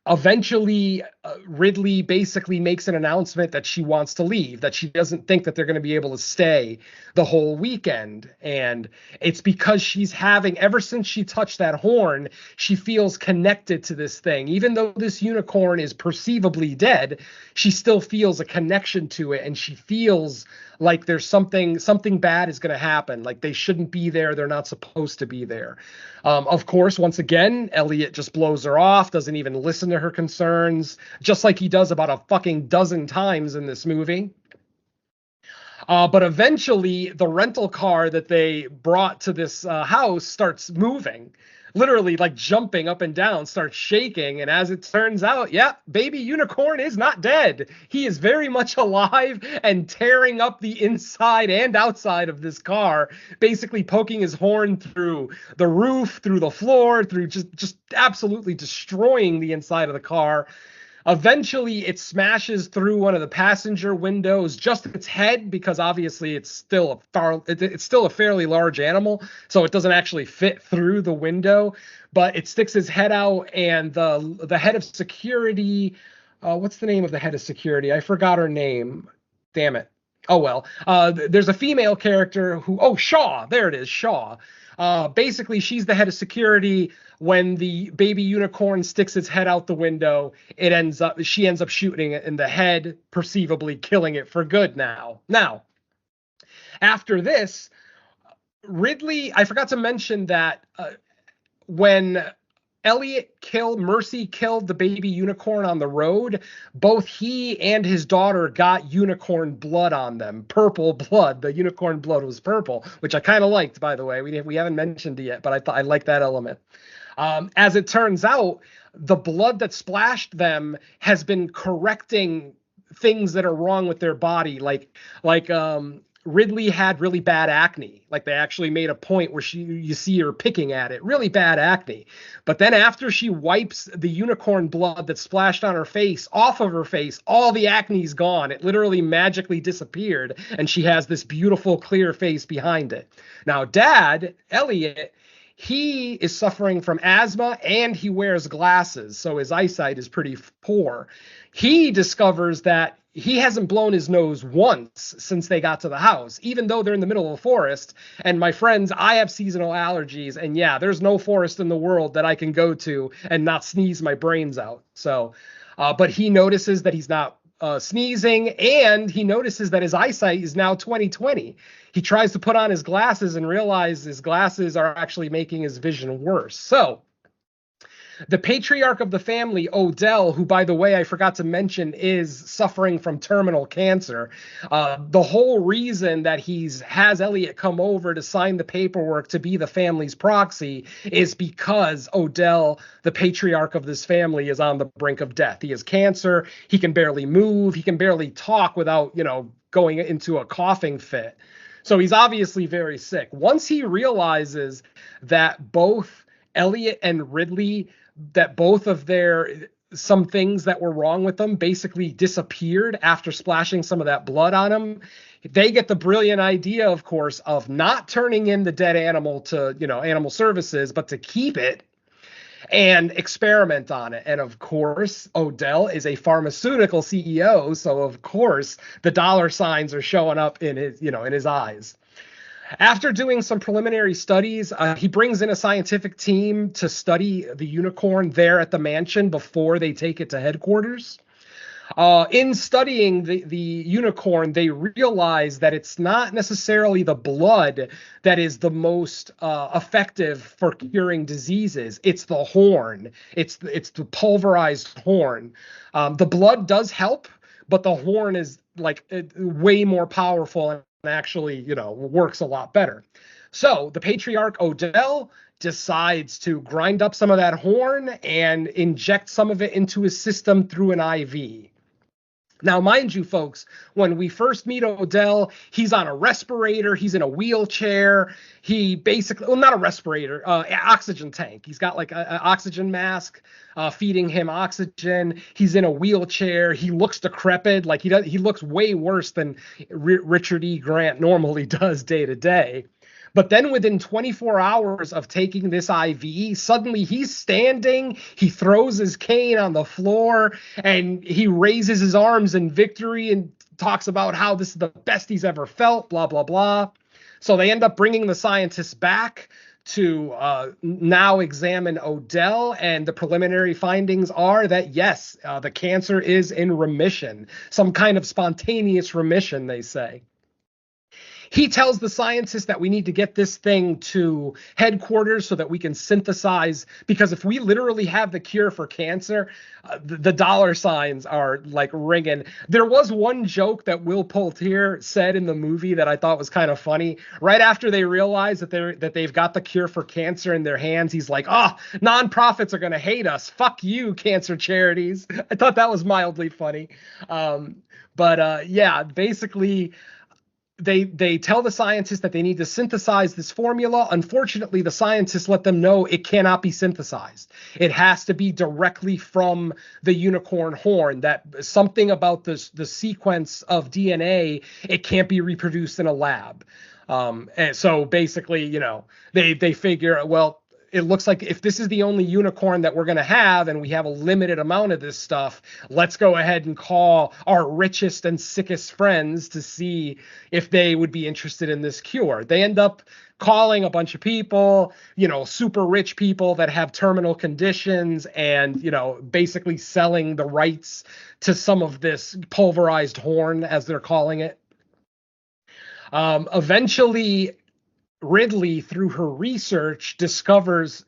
Eventually, Ridley basically makes an announcement that she wants to leave, that she doesn't think that they're going to be able to stay the whole weekend. And it's because she's ever since she touched that horn, she feels connected to this thing. Even though this unicorn is perceivably dead, she still feels a connection to it. And she feels like there's something bad is going to happen. Like they shouldn't be there. They're not supposed to be there. Of course, once again, Elliot just blows her off, doesn't even listen to her concerns, just like he does about a fucking dozen times in this movie. But eventually, the rental car that they brought to this house starts moving. Literally, like jumping up and down, starts shaking. And as it turns out, baby unicorn is not dead. He is very much alive and tearing up the inside and outside of this car, basically poking his horn through the roof, through the floor, through just absolutely destroying the inside of the car. Eventually, it smashes through one of the passenger windows, just its head, because obviously it's still a fairly large animal, so it doesn't actually fit through the window. But it sticks his head out, and the head of security, what's the name of the head of security? I forgot her name. Damn it. Oh well. There's a female character who. Shaw. There it is, Shaw. Basically, she's the head of security. When the baby unicorn sticks its head out the window, she ends up shooting it in the head, perceivably killing it for good now. Now, after this, Ridley, I forgot to mention that when Mercy killed the baby unicorn on the road, both he and his daughter got unicorn blood on them, purple blood. The unicorn blood was purple, which I kind of liked, by the way. We haven't mentioned it yet, but I thought I liked that element. As it turns out, the blood that splashed them has been correcting things that are wrong with their body, like Ridley had really bad acne. Like they actually made a point where you see her picking at it, really bad acne. But then after she wipes the unicorn blood that splashed on her face off of her face, all the acne's gone. It literally magically disappeared, and she has this beautiful clear face behind it. Now, Dad, Elliot, he is suffering from asthma and he wears glasses, so his eyesight is pretty poor. He discovers that he hasn't blown his nose once since they got to the house, even though they're in the middle of a forest. And my friends, I have seasonal allergies, and there's no forest in the world that I can go to and not sneeze my brains out. So, but he notices that he's not sneezing, and he notices that his eyesight is now 20/20. He tries to put on his glasses and realizes his glasses are actually making his vision worse. So the patriarch of the family, Odell, who, by the way, I forgot to mention, is suffering from terminal cancer. The whole reason that has Elliot come over to sign the paperwork to be the family's proxy is because Odell, the patriarch of this family, is on the brink of death. He has cancer. He can barely move. He can barely talk without, going into a coughing fit. So he's obviously very sick. Once he realizes that both Elliot and Ridley, that both of some things that were wrong with them basically disappeared after splashing some of that blood on them, they get the brilliant idea, of course, of not turning in the dead animal to, animal services, but to keep it and experiment on it. And of course, Odell is a pharmaceutical CEO, so of course the dollar signs are showing up in his, in his eyes. After doing some preliminary studies, he brings in a scientific team to study the unicorn there at the mansion before they take it to headquarters. In studying the unicorn, they realize that it's not necessarily the blood that is the most effective for curing diseases. It's the horn. It's the pulverized horn. The blood does help, but the horn is like way more powerful and actually, works a lot better. So the patriarch Odell decides to grind up some of that horn and inject some of it into his system through an IV. Now, mind you, folks, when we first meet Odell, he's on a respirator. He's in a wheelchair. He basically, well, not a respirator, oxygen tank. He's got like an oxygen mask feeding him oxygen. He's in a wheelchair. He looks decrepit. Like he looks way worse than Richard E. Grant normally does day to day. But then within 24 hours of taking this IV, suddenly he's standing, he throws his cane on the floor, and he raises his arms in victory and talks about how this is the best he's ever felt, blah, blah, blah. So they end up bringing the scientists back to now examine Odell, and the preliminary findings are that, yes, the cancer is in remission, some kind of spontaneous remission, they say. He tells the scientists that we need to get this thing to headquarters so that we can synthesize, because if we literally have the cure for cancer, the dollar signs are like ringing. There was one joke that Will Poultier said in the movie that I thought was kind of funny. Right after they realize that they've got the cure for cancer in their hands, he's like, nonprofits are going to hate us. Fuck you, cancer charities. I thought that was mildly funny. Yeah, basically, They tell the scientists that they need to synthesize this formula. Unfortunately, the scientists let them know it cannot be synthesized. It has to be directly from the unicorn horn. That something about the sequence of DNA, it can't be reproduced in a lab. And so basically, they figure, well, it looks like if this is the only unicorn that we're going to have and we have a limited amount of this stuff, let's go ahead and call our richest and sickest friends to see if they would be interested in this cure. They end up calling a bunch of people, super rich people that have terminal conditions, and, basically selling the rights to some of this pulverized horn, as they're calling it. Eventually, Ridley, through her research, discovers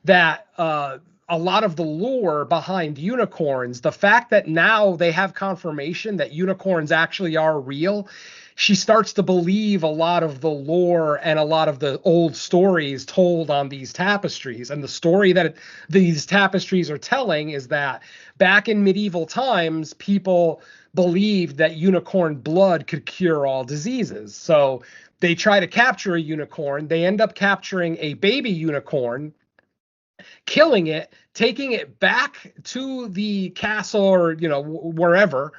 that a lot of the lore behind unicorns, the fact that now they have confirmation that unicorns actually are real, she starts to believe a lot of the lore and a lot of the old stories told on these tapestries. And the story that these tapestries are telling is that back in medieval times, people believed that unicorn blood could cure all diseases. So they try to capture a unicorn. They end up capturing a baby unicorn, killing it, taking it back to the castle or, wherever,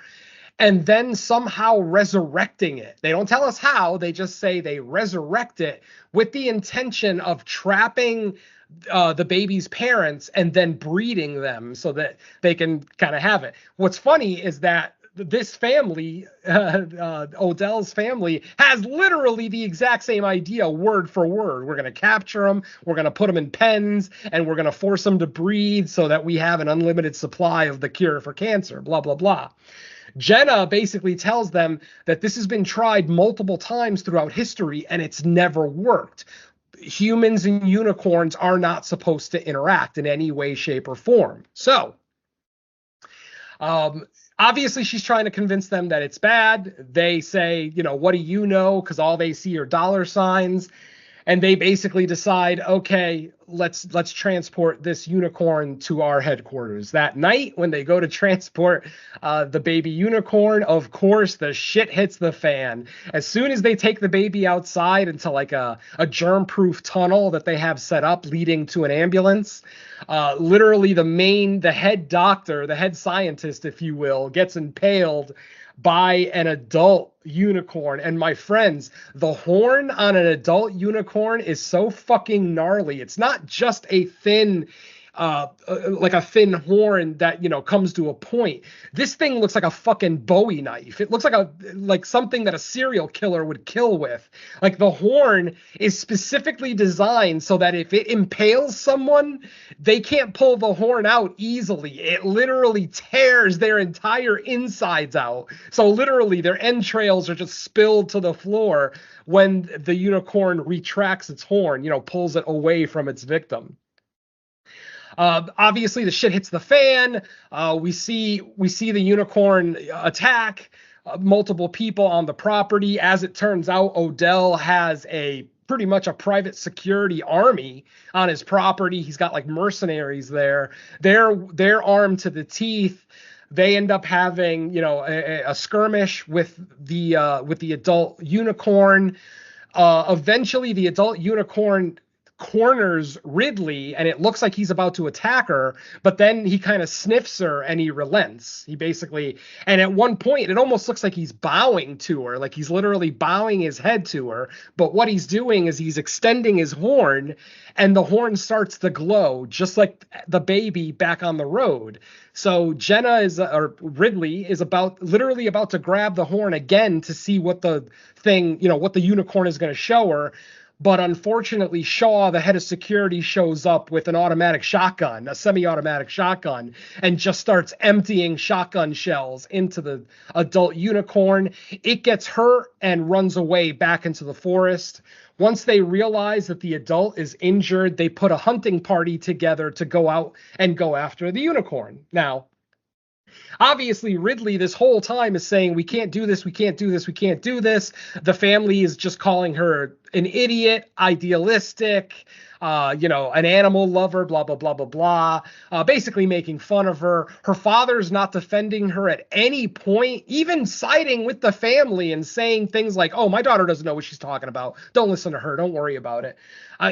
and then somehow resurrecting it. They don't tell us how. They just say they resurrect it with the intention of trapping the baby's parents and then breeding them so that they can kind of have it. What's funny is that this family, Odell's family, has literally the exact same idea, word for word. We're going to capture them, we're going to put them in pens, and we're going to force them to breed so that we have an unlimited supply of the cure for cancer, blah, blah, blah. Jenna basically tells them that this has been tried multiple times throughout history, and it's never worked. Humans and unicorns are not supposed to interact in any way, shape, or form. So, obviously, she's trying to convince them that it's bad. They say, what do you know? Because all they see are dollar signs. And they basically decide, okay, let's transport this unicorn to our headquarters. That night, when they go to transport the baby unicorn, of course, the shit hits the fan. As soon as they take the baby outside into like a germ-proof tunnel that they have set up leading to an ambulance, literally the head doctor, the head scientist, if you will, gets impaled by an adult unicorn. And my friends, the horn on an adult unicorn is so fucking gnarly. It's not just a thin like a thin horn that, you know, comes to a point. This thing looks like a fucking Bowie knife. It looks like something that a serial killer would kill with. Like, the horn is specifically designed so that if it impales someone, they can't pull the horn out easily. It literally tears their entire insides out. So literally their entrails are just spilled to the floor when the unicorn retracts its horn, you know, pulls it away from its victim. Obviously, the shit hits the fan. We see the unicorn attack multiple people on the property. As it turns out, Odell has pretty much a private security army on his property. He's got like mercenaries there. They're armed to the teeth. They end up having, you know, a skirmish with the adult unicorn. Eventually, the adult unicorn corners Ridley, and it looks like he's about to attack her, but then he kind of sniffs her and he relents. He basically, and at one point it almost looks like he's bowing to her, like he's literally bowing his head to her, but what he's doing is he's extending his horn, and the horn starts to glow just like the baby back on the road. So Ridley is literally about to grab the horn again to see what the thing, you know, what the unicorn is going to show her. But unfortunately, Shaw, the head of security, shows up with an automatic shotgun, a semi-automatic shotgun, and just starts emptying shotgun shells into the adult unicorn. It gets hurt and runs away back into the forest. Once they realize that the adult is injured, they put a hunting party together to go out and go after the unicorn. Now, obviously, Ridley this whole time is saying, we can't do this, we can't do this, we can't do this. The family is just calling her an idiot, idealistic, an animal lover, blah, blah, blah, blah, blah, basically making fun of her. Her father's not defending her at any point, even siding with the family and saying things like, oh, my daughter doesn't know what she's talking about. Don't listen to her. Don't worry about it.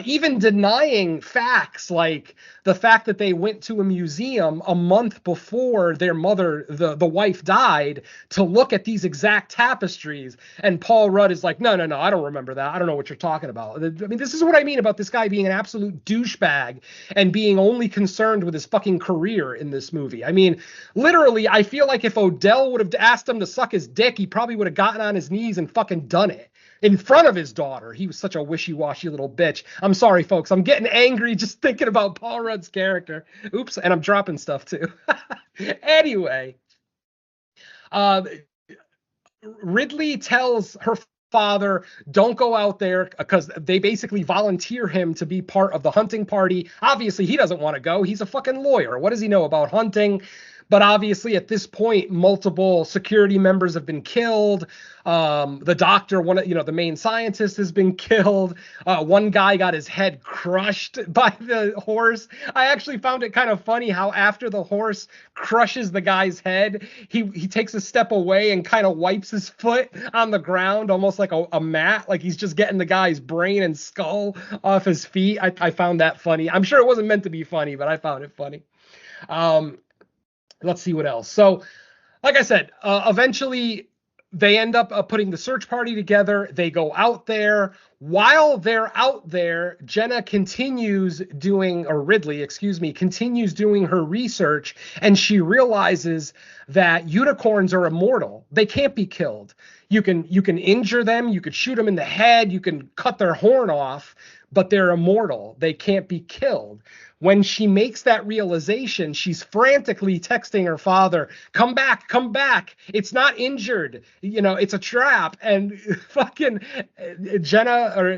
Even denying facts like the fact that they went to a museum a month before their mother, the wife, died to look at these exact tapestries. And Paul Rudd is like, no, I don't remember that. I don't know what you're talking about. I mean, this is what I mean about this guy being an absolute douchebag and being only concerned with his fucking career in this movie. I mean, literally, I feel like if Odell would have asked him to suck his dick, he probably would have gotten on his knees and fucking done it in front of his daughter. He was such a wishy-washy little bitch. I'm sorry, folks. I'm getting angry just thinking about Paul Rudd's character. Oops, and I'm dropping stuff too. Anyway, Ridley tells her father, don't go out there, because they basically volunteer him to be part of the hunting party. Obviously, he doesn't want to go. He's a fucking lawyer. What does he know about hunting? But obviously, at this point, multiple security members have been killed. The doctor, the main scientist, has been killed. One guy got his head crushed by the horse. I actually found it kind of funny how after the horse crushes the guy's head, he takes a step away and kind of wipes his foot on the ground, almost like a mat, like he's just getting the guy's brain and skull off his feet. I found that funny. I'm sure it wasn't meant to be funny, but I found it funny. Let's see what else. So, like I said, eventually they end up putting the search party together. They go out there. While they're out there, Ridley continues doing her research, and she realizes that unicorns are immortal. They can't be killed. You can injure them, you could shoot them in the head, you can cut their horn off, but they're immortal. They can't be killed. When she makes that realization, she's frantically texting her father, come back, it's not injured, it's a trap. And fucking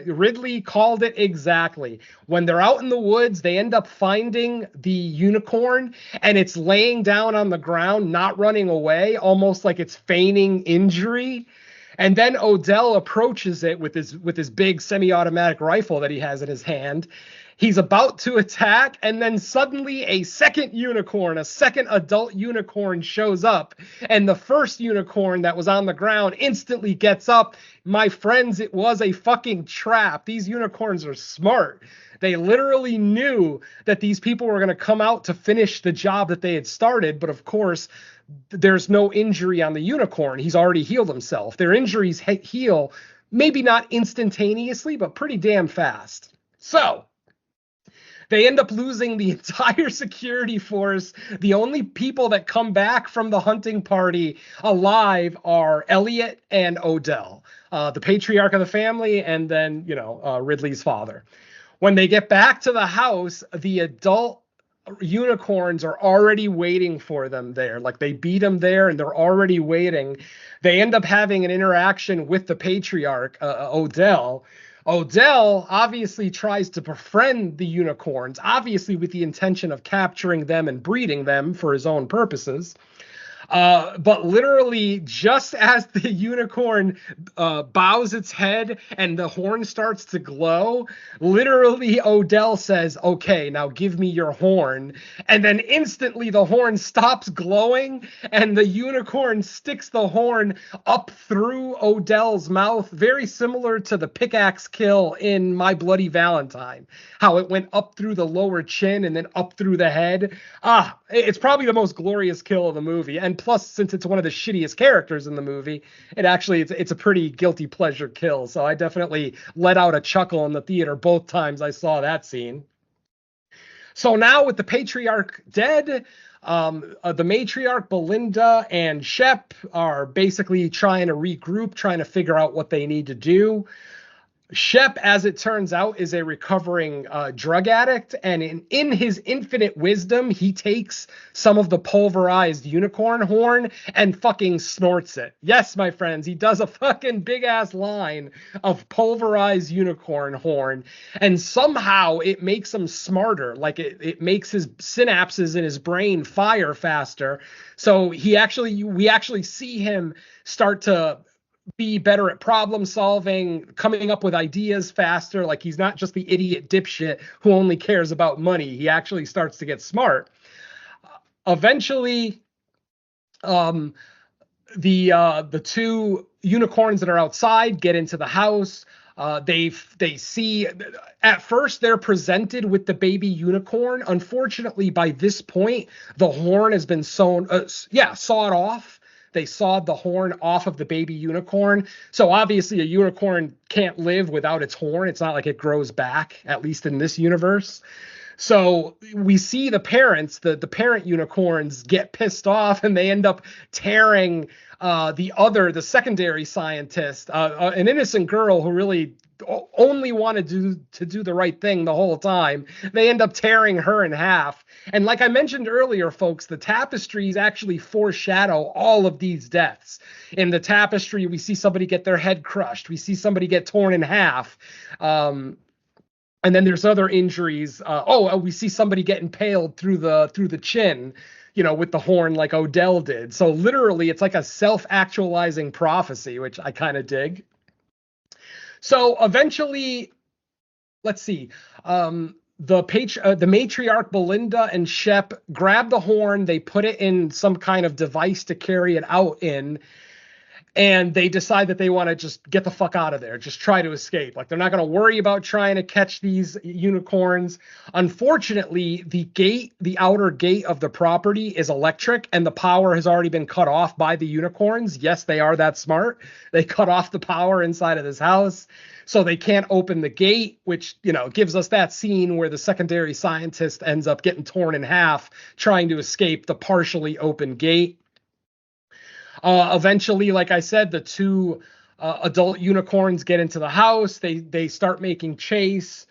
Ridley called it exactly. When they're out in the woods, they end up finding the unicorn, and it's laying down on the ground, not running away, almost like it's feigning injury. And then Odell approaches it with his big semi-automatic rifle that he has in his hand. He's about to attack, and then suddenly a second adult unicorn shows up, and the first unicorn that was on the ground instantly gets up. My friends, it was a fucking trap. These unicorns are smart. They literally knew that these people were going to come out to finish the job that they had started, but of course, there's no injury on the unicorn. He's already healed himself. Their injuries heal, maybe not instantaneously, but pretty damn fast. So, They end up losing the entire security force. The only people that come back from the hunting party alive are Elliot and Odell, the patriarch of the family, and then, Ridley's father. When they get back to the house, the adult unicorns are already waiting for them there. Like, they beat them there and they're already waiting. They end up having an interaction with the patriarch, Odell. Odell obviously tries to befriend the unicorns, obviously with the intention of capturing them and breeding them for his own purposes. But literally, just as the unicorn bows its head and the horn starts to glow, literally Odell says, "Okay, now give me your horn." And then instantly the horn stops glowing and the unicorn sticks the horn up through Odell's mouth, very similar to the pickaxe kill in My Bloody Valentine, how it went up through the lower chin and then up through the head. It's probably the most glorious kill of the movie. And plus, since it's one of the shittiest characters in the movie, it's a pretty guilty pleasure kill. So I definitely let out a chuckle in the theater both times I saw that scene. So now with the patriarch dead, the matriarch Belinda and Shep are basically trying to regroup, trying to figure out what they need to do. Shep, as it turns out, is a recovering drug addict, and in his infinite wisdom, he takes some of the pulverized unicorn horn and fucking snorts it. Yes, my friends, he does a fucking big-ass line of pulverized unicorn horn, and somehow it makes him smarter. Like, it makes his synapses in his brain fire faster, so we actually see him start to be better at problem solving, coming up with ideas faster. Like, he's not just the idiot dipshit who only cares about money. He actually starts to get smart. Eventually, the two unicorns that are outside get into the house. They see, at first they're presented with the baby unicorn. Unfortunately, by this point, the horn has been sawed off. They sawed the horn off of the baby unicorn. So obviously a unicorn can't live without its horn. It's not like it grows back, at least in this universe. So we see the parents, the parent unicorns, get pissed off, and they end up tearing the secondary scientist, an innocent girl who really only wanted to do the right thing the whole time. They end up tearing her in half. And like I mentioned earlier, folks, the tapestries actually foreshadow all of these deaths. In the tapestry, we see somebody get their head crushed. We see somebody get torn in half. And then there's other injuries. We see somebody get impaled through the chin, with the horn like Odell did. So literally, it's like a self-actualizing prophecy, which I kind of dig. So eventually, let's see. The matriarch Belinda and Shep grab the horn. They put it in some kind of device to carry it out in. And they decide that they want to just get the fuck out of there, just try to escape. Like, they're not going to worry about trying to catch these unicorns. Unfortunately, the outer gate of the property is electric, and the power has already been cut off by the unicorns. Yes, they are that smart. They cut off the power inside of this house, so they can't open the gate, which, gives us that scene where the secondary scientist ends up getting torn in half trying to escape the partially open gate. Eventually, like I said, the two adult unicorns get into the house. They start making chase.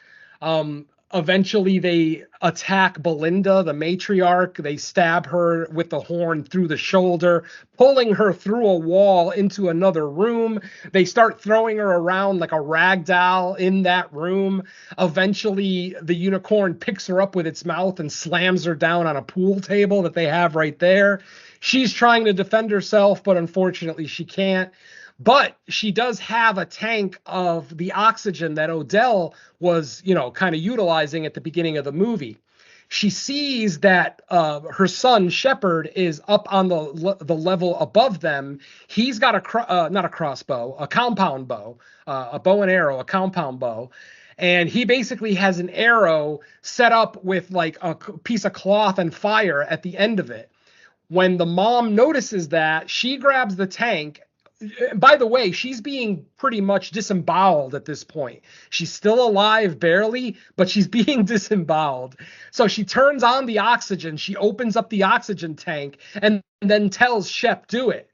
Eventually, they attack Belinda, the matriarch. They stab her with the horn through the shoulder, pulling her through a wall into another room. They start throwing her around like a rag doll in that room. Eventually, the unicorn picks her up with its mouth and slams her down on a pool table that they have right there. She's trying to defend herself, but unfortunately she can't. But she does have a tank of the oxygen that Odell was, kind of utilizing at the beginning of the movie. She sees that her son Shepard is up on the level above them. He's got not a crossbow, a compound bow, a bow and arrow, a compound bow. And he basically has an arrow set up with like a piece of cloth and fire at the end of it. When the mom notices that, she grabs the tank, by the way, she's being pretty much disemboweled at this point. She's still alive barely, but she's being disemboweled. So she turns on the oxygen. She opens up the oxygen tank and then tells Shep, do it,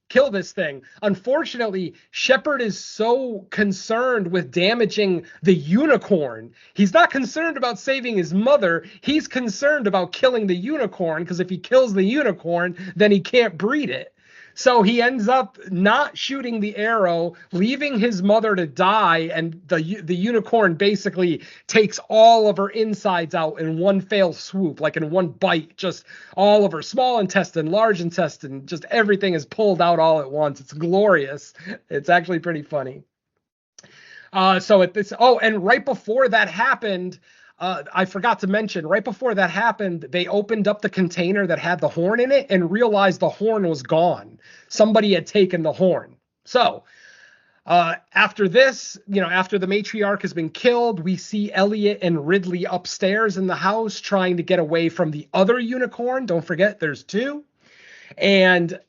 kill this thing. Unfortunately, Shepard is so concerned with damaging the unicorn. He's not concerned about saving his mother. He's concerned about killing the unicorn, because if he kills the unicorn, then he can't breed it. So he ends up not shooting the arrow, leaving his mother to die, and the unicorn basically takes all of her insides out in one fell swoop, like in one bite. Just all of her small intestine, large intestine, just everything is pulled out all at once. It's glorious. It's actually pretty funny. And right before that happened, I forgot to mention, right before that happened, they opened up the container that had the horn in it and realized the horn was gone. Somebody had taken the horn. So after this, after the matriarch has been killed, we see Elliot and Ridley upstairs in the house trying to get away from the other unicorn. Don't forget, there's two. And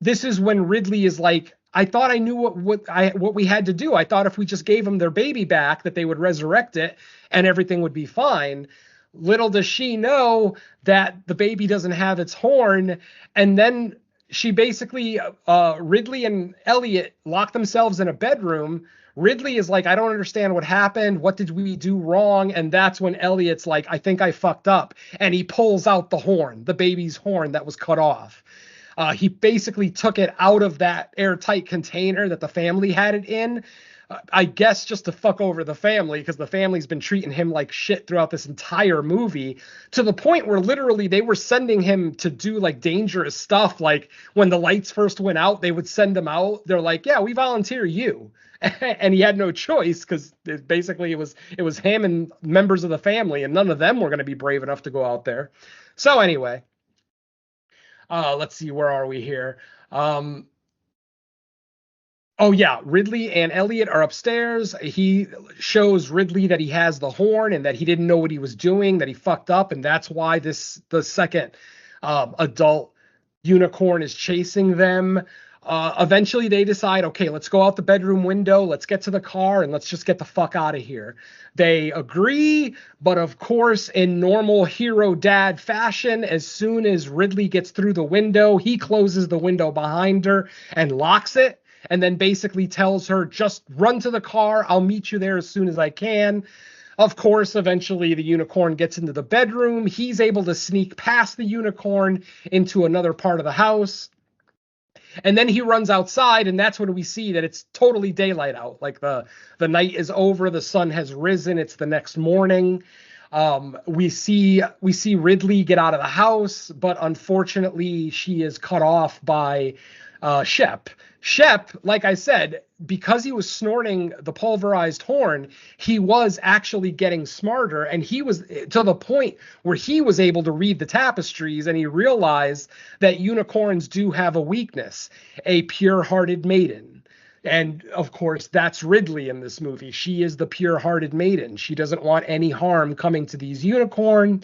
this is when Ridley is like, I thought I knew what we had to do. I thought if we just gave them their baby back, that they would resurrect it and everything would be fine. Little does she know that the baby doesn't have its horn. And then she basically, Ridley and Elliot lock themselves in a bedroom. Ridley is like, I don't understand what happened. What did we do wrong? And that's when Elliot's like, I think I fucked up. And he pulls out the horn, the baby's horn that was cut off. He basically took it out of that airtight container that the family had it in, I guess just to fuck over the family, because the family's been treating him like shit throughout this entire movie, to the point where literally they were sending him to do like dangerous stuff. Like when the lights first went out, they would send him out. They're like, yeah, we volunteer you. And he had no choice, because basically it was him and members of the family, and none of them were going to be brave enough to go out there. So anyway. Let's see, where are we here? Ridley and Elliot are upstairs. He shows Ridley that he has the horn and that he didn't know what he was doing, that he fucked up, and that's why the second adult unicorn is chasing them. Eventually they decide, okay, let's go out the bedroom window, let's get to the car, and let's just get the fuck out of here. They agree, but of course, in normal hero dad fashion, as soon as Ridley gets through the window, he closes the window behind her and locks it, and then basically tells her, just run to the car, I'll meet you there as soon as I can. Of course, eventually the unicorn gets into the bedroom. He's able to sneak past the unicorn into another part of the house. And then he runs outside, and that's when we see that it's totally daylight out. Like the night is over, the sun has risen, it's the next morning. We see Ridley get out of the house, but unfortunately she is cut off by Shep. Shep, like I said, because he was snorting the pulverized horn, he was actually getting smarter, and he was to the point where he was able to read the tapestries, and he realized that unicorns do have a weakness, a pure-hearted maiden. And of course, that's Ridley in this movie. She is the pure-hearted maiden. She doesn't want any harm coming to these unicorn,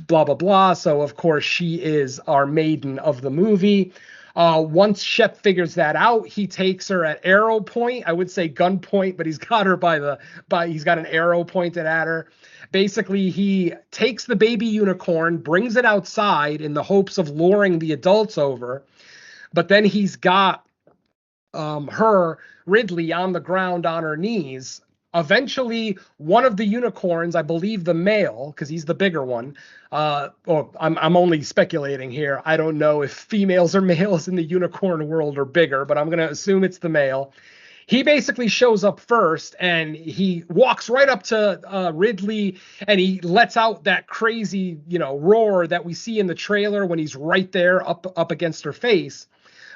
blah, blah, blah. So of course, she is our maiden of the movie. Once Shep figures that out, he takes her at arrow point. I would say gun point, but he's got her he's got an arrow pointed at her. Basically, he takes the baby unicorn, brings it outside in the hopes of luring the adults over. But then he's got Ridley, on the ground on her knees. Eventually, one of the unicorns, I believe the male, because he's the bigger one. I'm only speculating here. I don't know if females or males in the unicorn world are bigger, but I'm going to assume it's the male. He basically shows up first, and he walks right up to Ridley, and he lets out that crazy, roar that we see in the trailer when he's right there up against her face.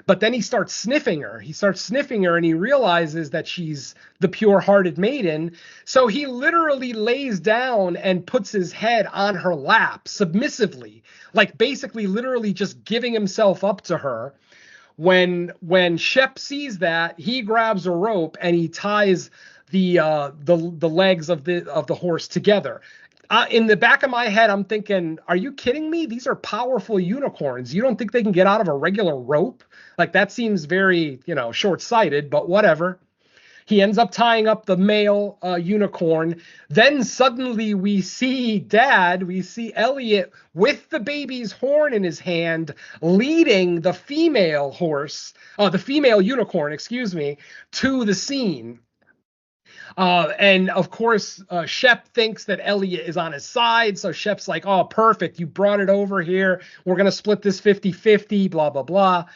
But then he starts sniffing her. And he realizes that she's the pure-hearted maiden. So he literally lays down and puts his head on her lap submissively, like basically literally just giving himself up to her. When Shep sees that, he grabs a rope and he ties the legs of the horse together. in the back of my head, I'm thinking, are you kidding me? These are powerful unicorns. You don't think they can get out of a regular rope? Like, that seems very, short-sighted, but whatever. He ends up tying up the male unicorn. Then suddenly we see Elliot with the baby's horn in his hand, leading the female unicorn, to the scene. And of course, Shep thinks that Elliot is on his side. So Shep's like, oh, perfect. You brought it over here. We're going to split this 50-50, blah, blah, blah.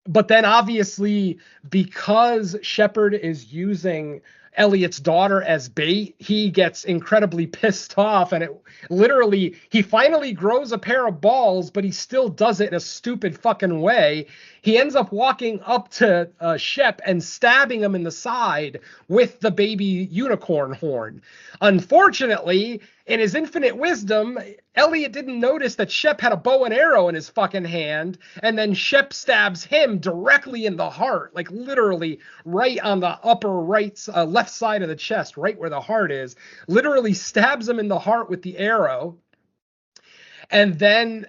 But then obviously, because Shepard is using Elliot's daughter as bait, he gets incredibly pissed off, and he finally grows a pair of balls, but he still does it in a stupid fucking way. He ends up walking up to Shep and stabbing him in the side with the baby unicorn horn. Unfortunately, in his infinite wisdom, Elliot didn't notice that Shep had a bow and arrow in his fucking hand, and then Shep stabs him directly in the heart, like literally right on the upper left side of the chest, right where the heart is. Literally stabs him in the heart with the arrow. And then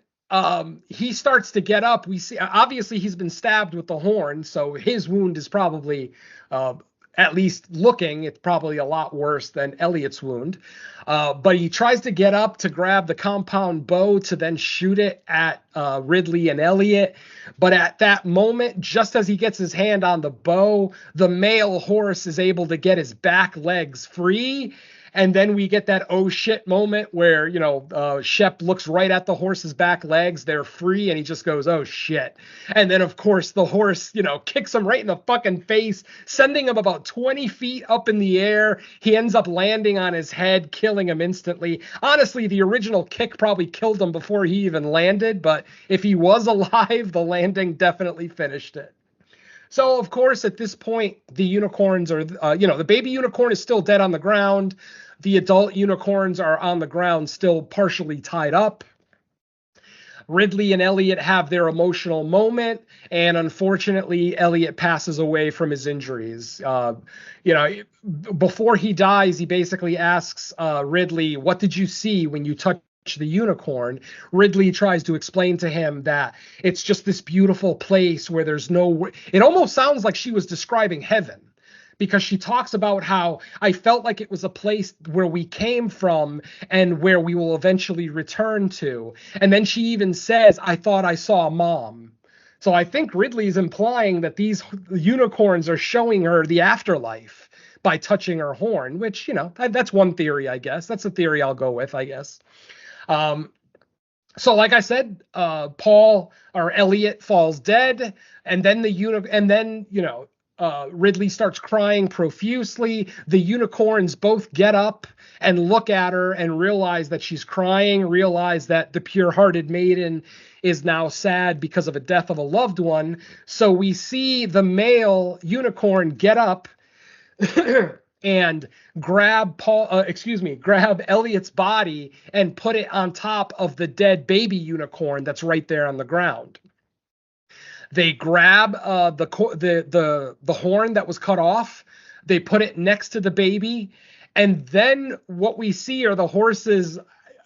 he starts to get up. We see, obviously, he's been stabbed with the horn, so his wound is probably, at least looking, it's probably a lot worse than Elliot's wound. But he tries to get up to grab the compound bow to then shoot it at Ridley and Elliot. But at that moment, just as he gets his hand on the bow, the male horse is able to get his back legs free. And then we get that oh shit moment where, Shep looks right at the horse's back legs. They're free. And he just goes, oh shit. And then, of course, the horse, kicks him right in the fucking face, sending him about 20 feet up in the air. He ends up landing on his head, killing him instantly. Honestly, the original kick probably killed him before he even landed. But if he was alive, the landing definitely finished it. So, of course, at this point, the unicorns are, the baby unicorn is still dead on the ground. The adult unicorns are on the ground, still partially tied up. Ridley and Elliot have their emotional moment, and unfortunately, Elliot passes away from his injuries. Before he dies, he basically asks Ridley, what did you see when you touched the unicorn? Ridley tries to explain to him that it's just this beautiful place where there's it almost sounds like she was describing heaven, because she talks about how I felt like it was a place where we came from and where we will eventually return to. And then she even says, I thought I saw Mom. So I think Ridley's implying that these unicorns are showing her the afterlife by touching her horn, which, that's one theory, I guess. That's a theory I'll go with, I guess. So like I said, Elliot falls dead, and then Ridley starts crying profusely. The unicorns both get up and look at her and realize that she's crying, realize that the pure-hearted maiden is now sad because of a death of a loved one. So we see the male unicorn get up and grab Elliot's body and put it on top of the dead baby unicorn that's right there on the ground. They grab the horn that was cut off. They put it next to the baby. And then what we see are the horses.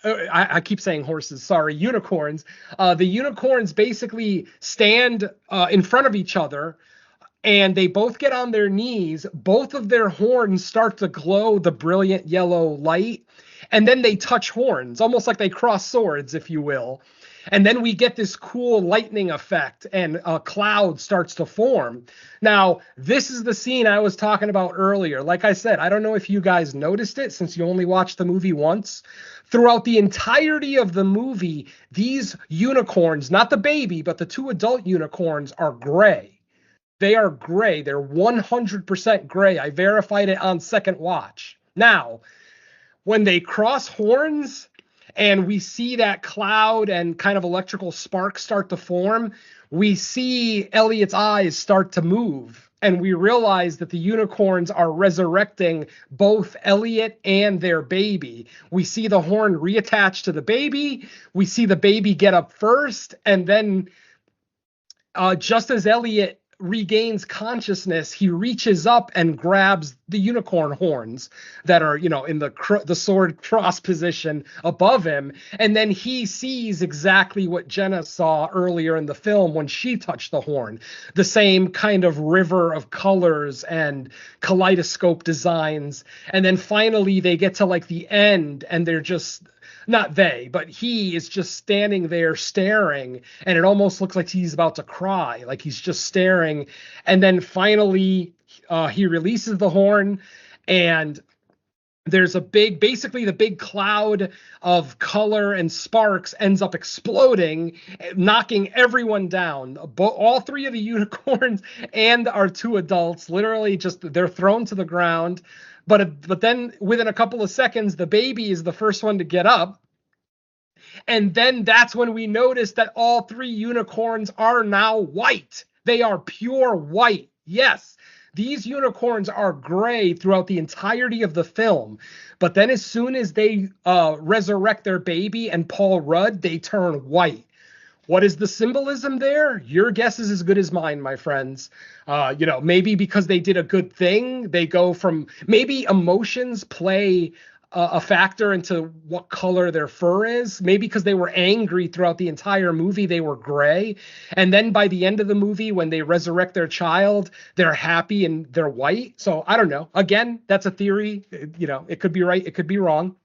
I keep saying horses, sorry, unicorns. The unicorns basically stand in front of each other, and they both get on their knees. Both of their horns start to glow the brilliant yellow light. And then they touch horns, almost like they cross swords, if you will. And then we get this cool lightning effect, and a cloud starts to form. Now, this is the scene I was talking about earlier. Like I said, I don't know if you guys noticed it since you only watched the movie once. Throughout the entirety of the movie, these unicorns, not the baby, but the two adult unicorns, are gray. They are gray. They're 100% gray. I verified it on second watch. Now, when they cross horns, and we see that cloud and kind of electrical sparks start to form, we see Elliot's eyes start to move. And we realize that the unicorns are resurrecting both Elliot and their baby. We see the horn reattach to the baby. We see the baby get up first. And then just as Elliot regains consciousness, he reaches up and grabs the unicorn horns that are, in the sword cross position above him. And then he sees exactly what Jenna saw earlier in the film when she touched the horn. The same kind of river of colors and kaleidoscope designs. And then finally they get to like the end, and they're just... not they, but he is just standing there staring, and it almost looks like he's about to cry, like he's just staring. And then finally he releases the horn, and there's basically the big cloud of color and sparks ends up exploding, knocking everyone down. All three of the unicorns and our two adults, literally they're thrown to the ground. But then within a couple of seconds, the baby is the first one to get up. And then that's when we notice that all three unicorns are now white. They are pure white. Yes, these unicorns are gray throughout the entirety of the film. But then as soon as they resurrect their baby and Paul Rudd, they turn white. What is the symbolism there? Your guess is as good as mine, my friends. Maybe because they did a good thing, they go from... maybe emotions play a factor into what color their fur is. Maybe because they were angry throughout the entire movie, they were gray. And then by the end of the movie, when they resurrect their child, they're happy and they're white. So I don't know. Again, that's a theory. It could be right. It could be wrong.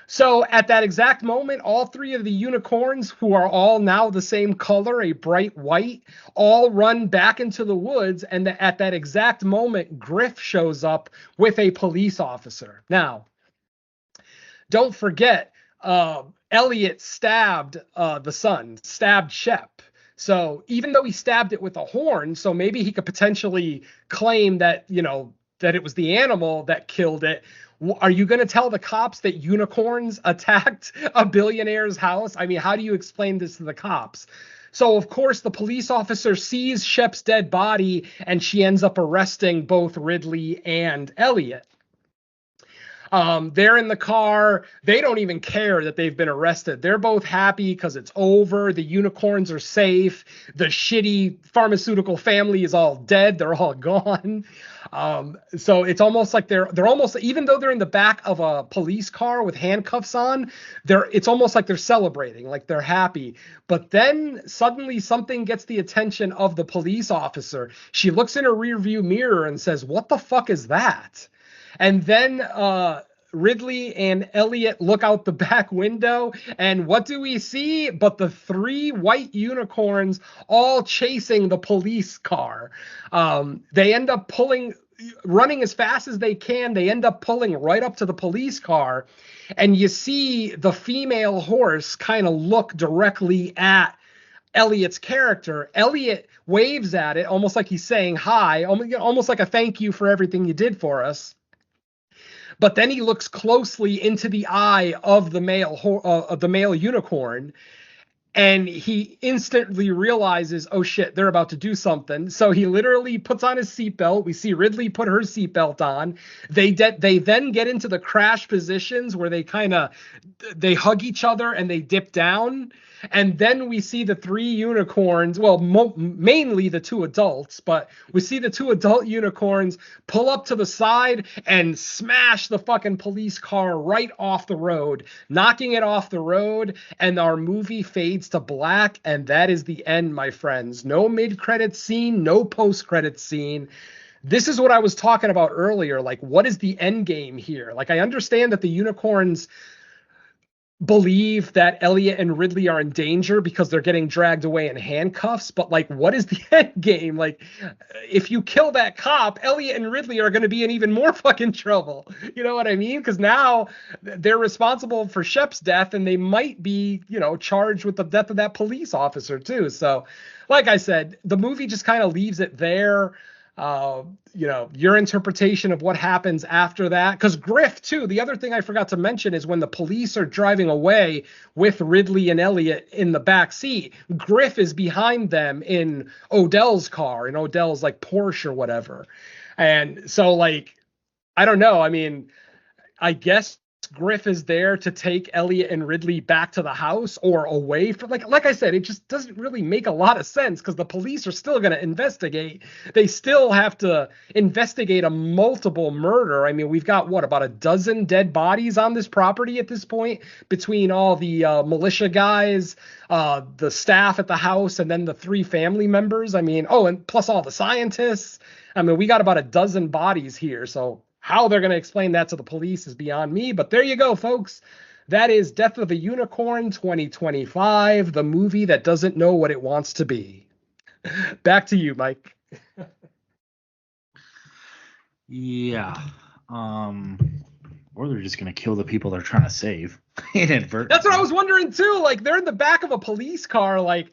So at that exact moment, all three of the unicorns, who are all now the same color, a bright white, all run back into the woods. And at that exact moment, Griff shows up with a police officer. Now, don't forget, Elliot stabbed the son, stabbed Shep. So even though he stabbed it with a horn, so maybe he could potentially claim that, that it was the animal that killed it. Are you going to tell the cops that unicorns attacked a billionaire's house? I mean, how do you explain this to the cops? So, of course, the police officer sees Shep's dead body, and she ends up arresting both Ridley and Elliot. They're in the car. They don't even care that they've been arrested. They're both happy because it's over. The unicorns are safe. The shitty pharmaceutical family is all dead. They're all gone. So it's almost like they're almost, even though they're in the back of a police car with handcuffs on, it's almost like they're celebrating, like they're happy. But then suddenly something gets the attention of the police officer. She looks in her rearview mirror and says, "What the fuck is that?" And then Ridley and Elliot look out the back window, and what do we see but the three white unicorns all chasing the police car. They end up running as fast as they can. They end up pulling right up to the police car, and you see the female horse kind of look directly at Elliot's character. Elliot waves at it almost like he's saying hi, almost like a thank you for everything you did for us. But then he looks closely into the eye of the male unicorn, and he instantly realizes, oh shit, they're about to do something. So he literally puts on his seatbelt. We see Ridley put her seatbelt on. They then get into the crash positions where they hug each other and they dip down. And then we see the three unicorns, well, mainly the two adults, but we see the two adult unicorns pull up to the side and smash the fucking police car right off the road, knocking it off the road. And our movie fades to black. And that is the end, my friends. No mid-credit scene, no post-credit scene. This is what I was talking about earlier. Like, what is the end game here? Like, I understand that the unicorns believe that Elliot and Ridley are in danger because they're getting dragged away in handcuffs, but like, what is the end game? Like, if you kill that cop, Elliot and Ridley are going to be in even more fucking trouble. You know what I mean? Because now they're responsible for Shep's death, and they might be, charged with the death of that police officer too. So, like I said, the movie just kind of leaves it there. Your interpretation of what happens after that, because Griff too, the other thing I forgot to mention is when the police are driving away with Ridley and Elliot in the back seat, Griff is behind them in Odell's car, in Odell's like Porsche or whatever. And so, like, I don't know, I mean, I guess Griff is there to take Elliot and Ridley back to the house or away from, like I said, it just doesn't really make a lot of sense because the police are still going to investigate. They still have to investigate a multiple murder. I mean, we've got about a dozen dead bodies on this property at this point between all the militia guys, the staff at the house, and then the 3 family members. I mean, and plus all the scientists. I mean, we got about a dozen bodies here. So how they're going to explain that to the police is beyond me. But there you go, folks. That is Death of a Unicorn 2025, the movie that doesn't know what it wants to be. Back to you, Mike. Yeah. Or they're just going to kill the people they're trying to save inadvertently. That's what I was wondering, too. Like, they're in the back of a police car, like,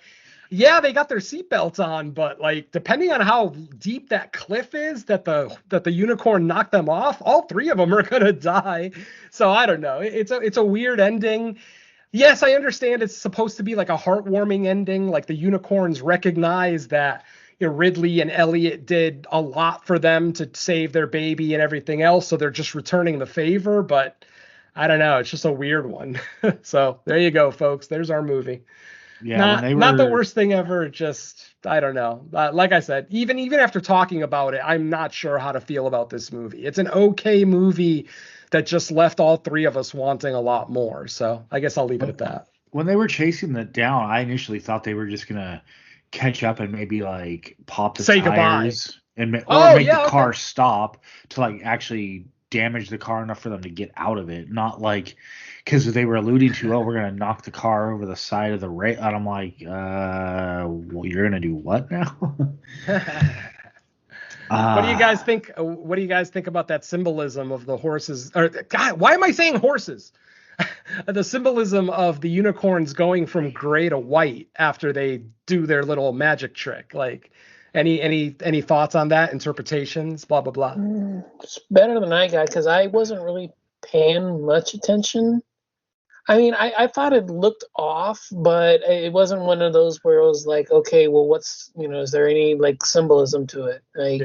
yeah, they got their seatbelts on, but like depending on how deep that cliff is that the unicorn knocked them off, all 3 of them are gonna die. So I don't know. It's a weird ending. Yes, I understand it's supposed to be like a heartwarming ending. Like the unicorns recognize that Ridley and Elliot did a lot for them to save their baby and everything else, so they're just returning the favor. But I don't know. It's just a weird one. So there you go, folks. There's our movie. Yeah, not the worst thing ever. Just I don't know. Like I said, even after talking about it, I'm not sure how to feel about this movie. It's an okay movie that just left all 3 of us wanting a lot more. So I guess I'll leave it at that. When they were chasing that down, I initially thought they were just gonna catch up and maybe like pop the tires and make the car stop to like actually damage the car enough for them to get out of it, not like. Because they were alluding to, we're going to knock the car over the side of the rail. And I'm like, well, you're going to do what now? What do you guys think? What do you guys think about that symbolism of the horses? Or God, why am I saying horses? The symbolism of the unicorns going from gray to white after they do their little magic trick. Like, any thoughts on that? Interpretations? Blah blah blah. It's better than I got because I wasn't really paying much attention. I mean, I thought it looked off, but it wasn't one of those where it was like, okay, well, what's, is there any like symbolism to it? Like,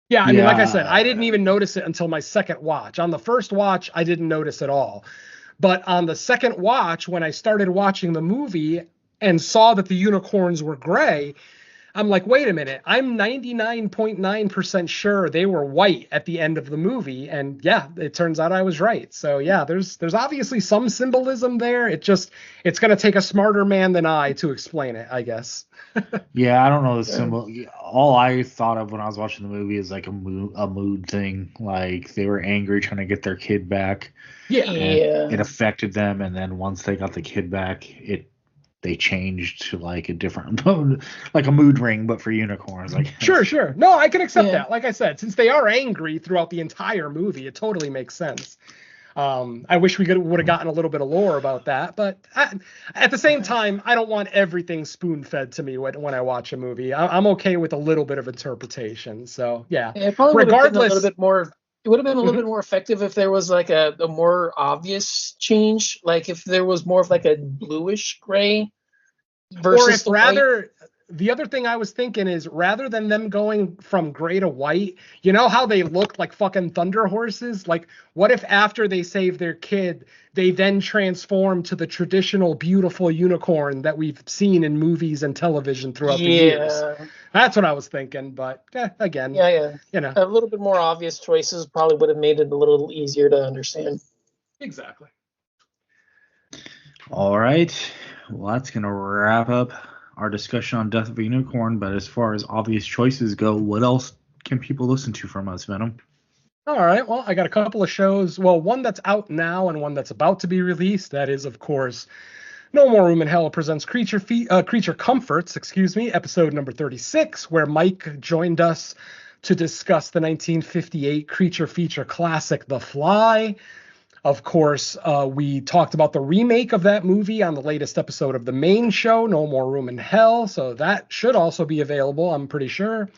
yeah. I mean, like I said, I didn't even notice it until my second watch. On the first watch, I didn't notice at all. But on the second watch, when I started watching the movie and saw that the unicorns were gray, I'm like, wait a minute, I'm 99.9% sure they were white at the end of the movie. And yeah, it turns out I was right. So yeah, there's obviously some symbolism there. It's going to take a smarter man than I to explain it, I guess. Yeah, I don't know the symbol. All I thought of when I was watching the movie is like a mood thing. Like they were angry trying to get their kid back. Yeah. It affected them. And then once they got the kid back, they changed to like a different mode, like a mood ring, but for unicorns. Like sure. No, I can accept that. Like I said, since they are angry throughout the entire movie, it totally makes sense. I wish we would have gotten a little bit of lore about that, but at the same time, I don't want everything spoon fed to me when I watch a movie. I'm okay with a little bit of interpretation. So yeah, it probably regardless, would have been a little bit more. It would have been a little bit more effective if there was like a more obvious change, like if there was more of like a bluish gray versus the other thing I was thinking is rather than them going from gray to white, you know how they look like fucking thunder horses? Like what if after they save their kid, they then transform to the traditional beautiful unicorn that we've seen in movies and television throughout the years? That's what I was thinking, but again, a little bit more obvious choices probably would have made it a little easier to understand. Exactly. All right. Well, that's going to wrap up our discussion on Death of a Unicorn. But as far as obvious choices go, what else can people listen to from us, Venom? All right. Well, I got a couple of shows. Well, one that's out now and one that's about to be released. That is, of course, No More Room in Hell presents Creature Comforts, episode number 36, where Mike joined us to discuss the 1958 creature feature classic, The Fly. Of course, we talked about the remake of that movie on the latest episode of the main show, No More Room in Hell. So that should also be available, I'm pretty sure.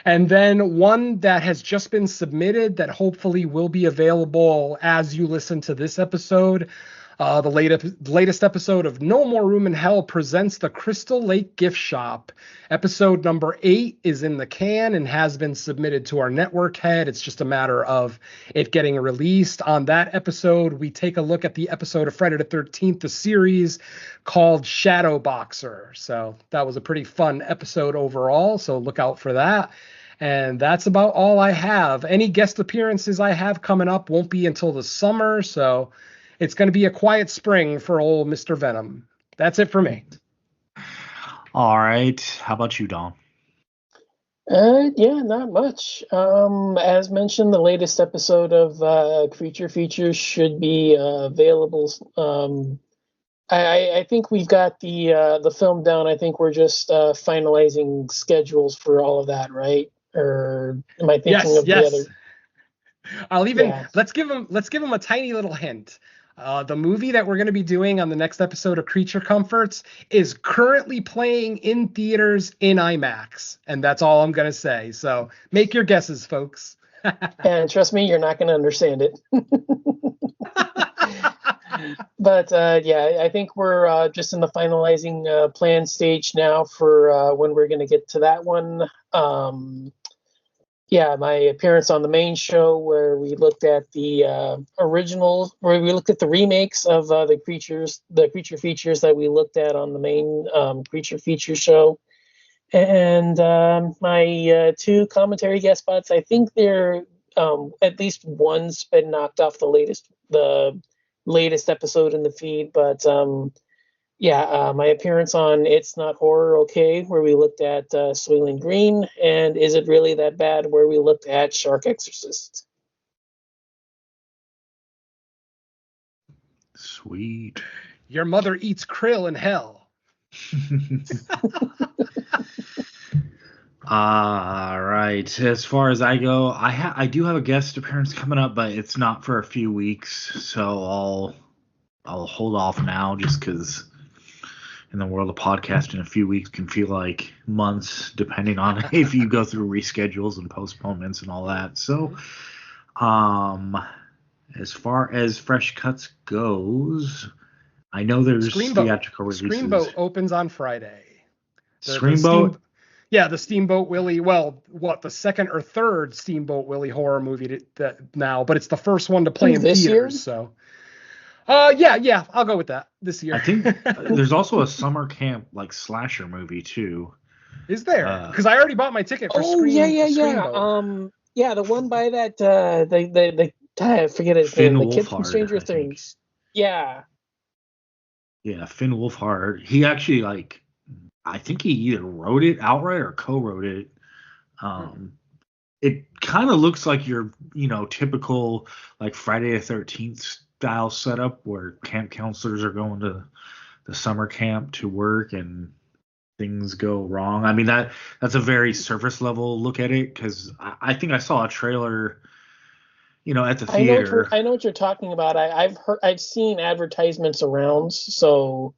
And then one that has just been submitted that hopefully will be available as you listen to this episode. The latest episode of No More Room in Hell presents the Crystal Lake Gift Shop. Episode number 8 is in the can and has been submitted to our network head. It's just a matter of it getting released. On that episode, we take a look at the episode of Friday the 13th, the series called Shadow Boxer. So that was a pretty fun episode overall, so look out for that. And that's about all I have. Any guest appearances I have coming up won't be until the summer, so it's going to be a quiet spring for old Mr. Venom. That's it for me. All right. How about you, Don? Yeah, not much. As mentioned, the latest episode of Creature Features should be available. I think we've got the film down. I think we're just finalizing schedules for all of that, right? Or am I thinking of the other? I'll even let's give him a tiny little hint. The movie that we're going to be doing on the next episode of Creature Comforts is currently playing in theaters in IMAX, and that's all I'm going to say. So make your guesses, folks. And trust me, you're not going to understand it. But yeah, I think we're just in the finalizing plan stage now for when we're going to get to that one. Yeah, my appearance on the main show where we looked at the original, where we looked at the remakes of the creature features that we looked at on the main creature feature show. And my 2 commentary guest spots, I think they're at least one's been knocked off the latest episode in the feed, but my appearance on It's Not Horror Okay, where we looked at Soylent Green, and Is It Really That Bad, where we looked at Shark Exorcist. Sweet. Your mother eats krill in hell. All right. As far as I go, I do have a guest appearance coming up, but it's not for a few weeks, so I'll hold off now just because in the world of podcasting, a few weeks can feel like months, depending on if you go through reschedules and postponements and all that. So, as far as Fresh Cuts goes, I know there's theatrical releases. Screamboat opens on Friday. Screamboat? The Steamboat Willie. Well, the second or third Steamboat Willie horror movie now, but it's the first one to play in theaters. Year? So, yeah, I'll go with that this year. I think there's also a summer camp slasher movie too. Is there? Because I already bought my ticket for Screamboat. Yeah, the one by that I forget his name. The kid from Stranger Things. Yeah. Yeah, Finn Wolfhard. He actually I think he either wrote it outright or co-wrote it. It kind of looks like your, typical Friday the 13th style setup where camp counselors are going to the summer camp to work and things go wrong. I mean, that's a very surface level look at it, because I think I saw a trailer, at the theater. I know what you're talking about. I've seen advertisements around, so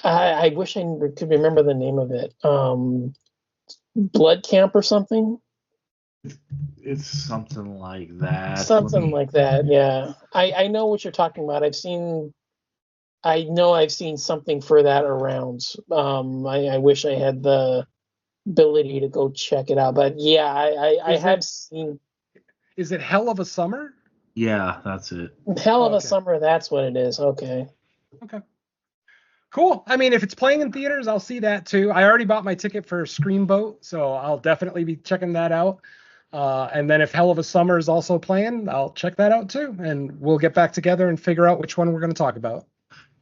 I wish I could remember the name of it. Blood Camp or something? It's something like that. Something like that, yeah. I know what you're talking about. I know I've seen something for that around. I wish I had the ability to go check it out. But yeah, I have seen. Is it Hell of a Summer? Yeah, that's it. Hell of a Summer, that's what it is. Okay. Cool. I mean, if it's playing in theaters, I'll see that too. I already bought my ticket for Screamboat, so I'll definitely be checking that out. And then if Hell of a Summer is also playing, I'll check that out too. And we'll get back together and figure out which one we're going to talk about.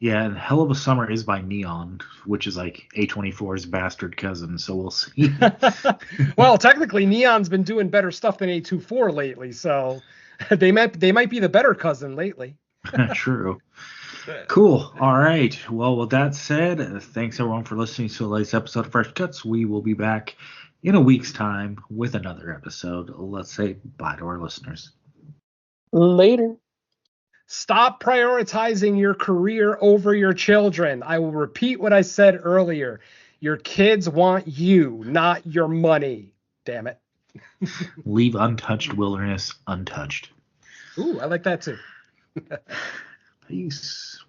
Yeah, and Hell of a Summer is by Neon, which is A24's bastard cousin, so we'll see. Well, technically, Neon's been doing better stuff than A24 lately, so they might be the better cousin lately. True. Cool. All right. Well, with that said, thanks everyone for listening to the latest episode of Fresh Cuts. We will be back in a week's time with another episode. Let's say bye to our listeners. Later. Stop prioritizing your career over your children. I will repeat what I said earlier. Your kids want you, not your money. Damn it. Leave untouched wilderness untouched. Ooh, I like that too. Peace.